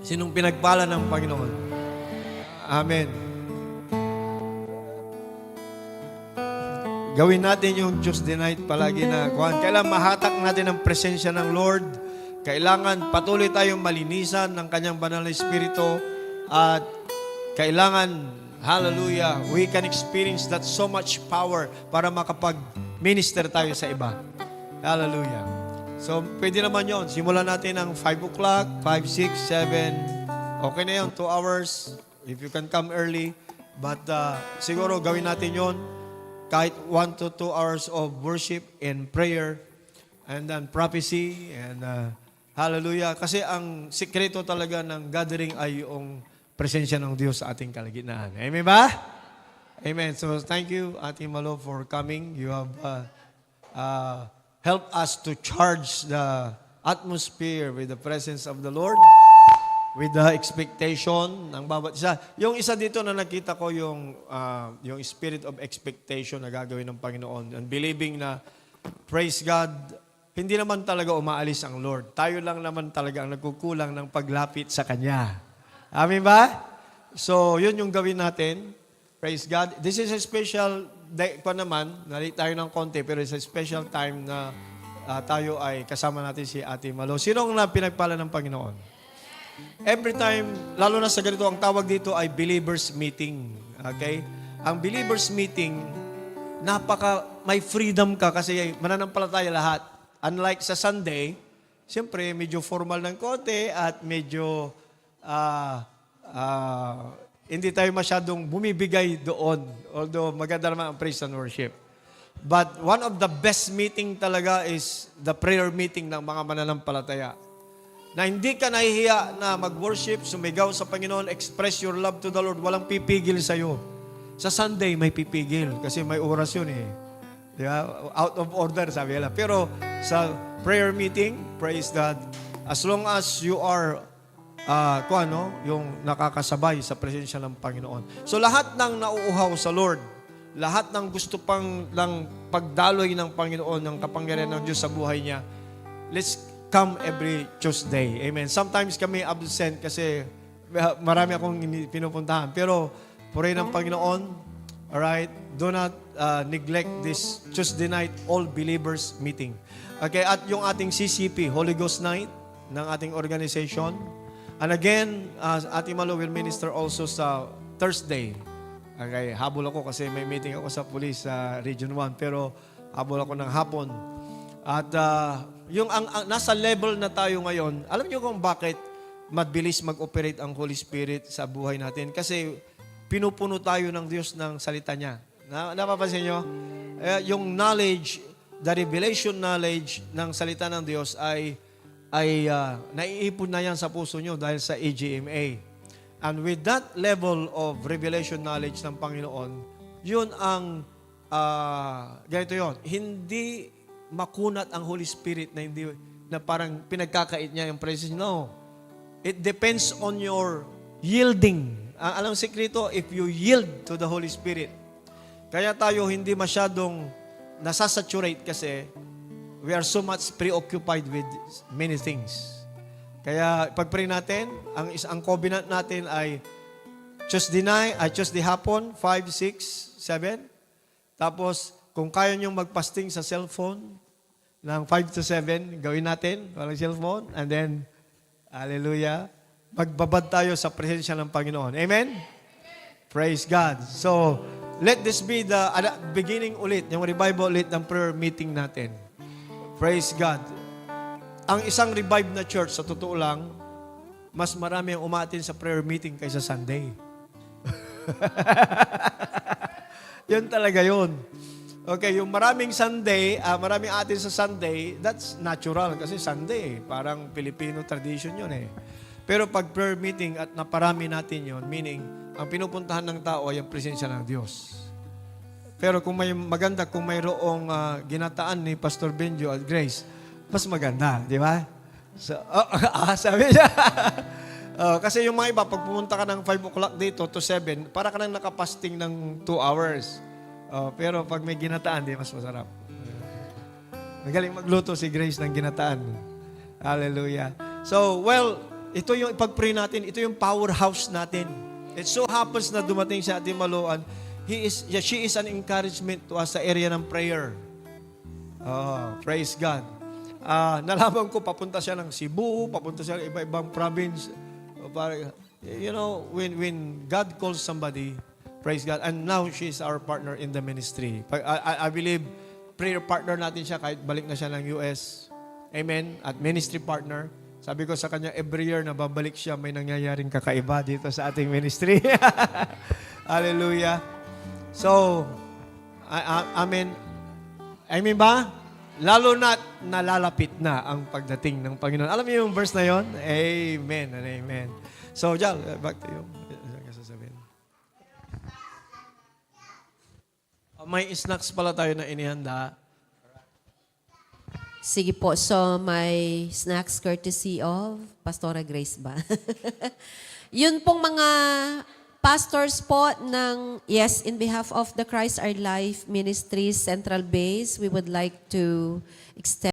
Sinong pinagpala ng Panginoon? Amen. Gawin natin yung Tuesday night palagi na kuhan. Kailangan mahatak natin ang presensya ng Lord. Kailangan patuloy tayong malinisan ng Kanyang banal na Espiritu. At kailangan, hallelujah, we can experience that so much power para makapag-minister tayo sa iba. Hallelujah. So, pwede naman yon. Simulan natin ng 5 o'clock, 5, 6, 7. Okay na yun, 2 hours. If you can come early. But siguro gawin natin yon kahit 1 to 2 hours of worship and prayer and then prophecy and hallelujah. Kasi ang sikreto talaga ng gathering ay yung presensya ng Diyos sa ating kalagitnaan. Amen ba? Amen. So thank you, Ate Malo, for coming. You have helped us to charge the atmosphere with the presence of the Lord, with the expectation ng bawat isa. Yung isa dito na nakita ko yung spirit of expectation na gagawin ng Panginoon and believing na, praise God, hindi naman talaga umaalis ang Lord. Tayo lang naman talaga ang nagkukulang ng paglapit sa Kanya. Amen ba? So, yun yung gawin natin. Praise God. This is a special day pa naman. Nalit tayo ng konti, pero it's a special time na tayo ay kasama natin si Ate Malo. Sino ang pinagpala ng Panginoon? Every time, lalo na sa ganito, ang tawag dito ay believers meeting. Okay? Ang believers meeting, may freedom ka kasi mananampalataya lahat. Unlike sa Sunday, siyempre, medyo formal ng konti at medyo hindi tayo masyadong bumibigay doon. Although maganda naman ang praise and worship. But one of the best meeting talaga is the prayer meeting ng mga mananampalataya. Na hindi ka nahihiya na mag-worship, sumigaw sa Panginoon, express your love to the Lord, walang pipigil sa'yo. Sa Sunday, may pipigil kasi may oras yun eh. Yeah? Out of order, sabi nila. Pero sa prayer meeting, praise God, as long as you are, yung nakakasabay sa presensya ng Panginoon. So lahat ng nauuhaw sa Lord, lahat ng gusto pang ng pagdaloy ng Panginoon, ng kapangyarihan ng Diyos sa buhay niya, let's come every Tuesday. Amen. Sometimes kami absent kasi marami akong pinupuntahan. Pero puri ng Panginoon, alright, do not neglect this Tuesday night all believers meeting. Okay, at yung ating CCP, Holy Ghost Night, ng ating organization. And again, Ate Malo will minister also sa Thursday. Okay, habol ako kasi may meeting ako sa police sa Region 1, pero habol ako ng hapon. At yung nasa level na tayo ngayon, alam niyo kung bakit mabilis mag-operate ang Holy Spirit sa buhay natin? Kasi pinupuno tayo ng Diyos ng salita niya. Napapansin niyo? Yung knowledge, the revelation knowledge ng salita ng Diyos ay naiipon na yan sa puso niyo dahil sa AGMA. And with that level of revelation knowledge ng Panginoon, yun ang, ganito yun, hindi makunat ang Holy Spirit na parang pinagkakait niya yung presence. No. It depends on your yielding. Alam sekreto, if you yield to the Holy Spirit. Kaya tayo hindi masyadong nasasaturate kasi we are so much preoccupied with many things. Kaya pag-pray natin, ang covenant natin ay Tuesday hapon, 5, 6, 7. Tapos, kung kaya niyong magpasting sa cellphone, ng 5 to 7, gawin natin, walang cellphone, and then, hallelujah, magbabad tayo sa presensya ng Panginoon. Amen? Praise God. So, let this be the beginning ulit, yung revival ulit ng prayer meeting natin. Praise God. Ang isang revive na church, sa totoo lang, mas marami ang umatin sa prayer meeting kaysa Sunday. Yun talaga yun. Okay, yung maraming Sunday, maraming atin sa Sunday, that's natural kasi Sunday, parang Filipino tradition yun eh. Pero pag prayer meeting at naparami natin yun, meaning, ang pinupuntahan ng tao ay ang presensya ng Diyos. Pero kung may maganda, kung mayroong ginataan ni Pastor Benjo at Grace, mas maganda, di ba? So, sabi niya. Kasi yung mga iba, pag pumunta ka ng 5 o'clock dito to 7, para ka nang nakapasting ng 2 hours. Pero pag may ginataan, di mas masarap. Magaling magluto si Grace ng ginataan. Hallelujah. So, well, ito yung ipag-pray natin. Ito yung powerhouse natin. It so happens na dumating sa ating maluan, she is an encouragement to us sa area ng prayer. Praise God. Nalaman ko, papunta siya ng Cebu, papunta siya ng iba-ibang province. You know, when God calls somebody, praise God, and now she's our partner in the ministry. I believe, prayer partner natin siya kahit balik na siya ng US. Amen? At ministry partner. Sabi ko sa kanya, every year na babalik siya, may nangyayaring kakaiba dito sa ating ministry. Hallelujah. So, amen. Amen ba? Lalo na nalalapit na ang pagdating ng Panginoon. Alam niyo yung verse na yon? Amen and amen. So, Jal, back to you. May snacks pala tayo na inihanda. Sige po, so may snacks courtesy of Pastora Grace ba? Yun pong mga pastors po ng, yes, in behalf of the Christ Our Life Ministries Central Base, we would like to extend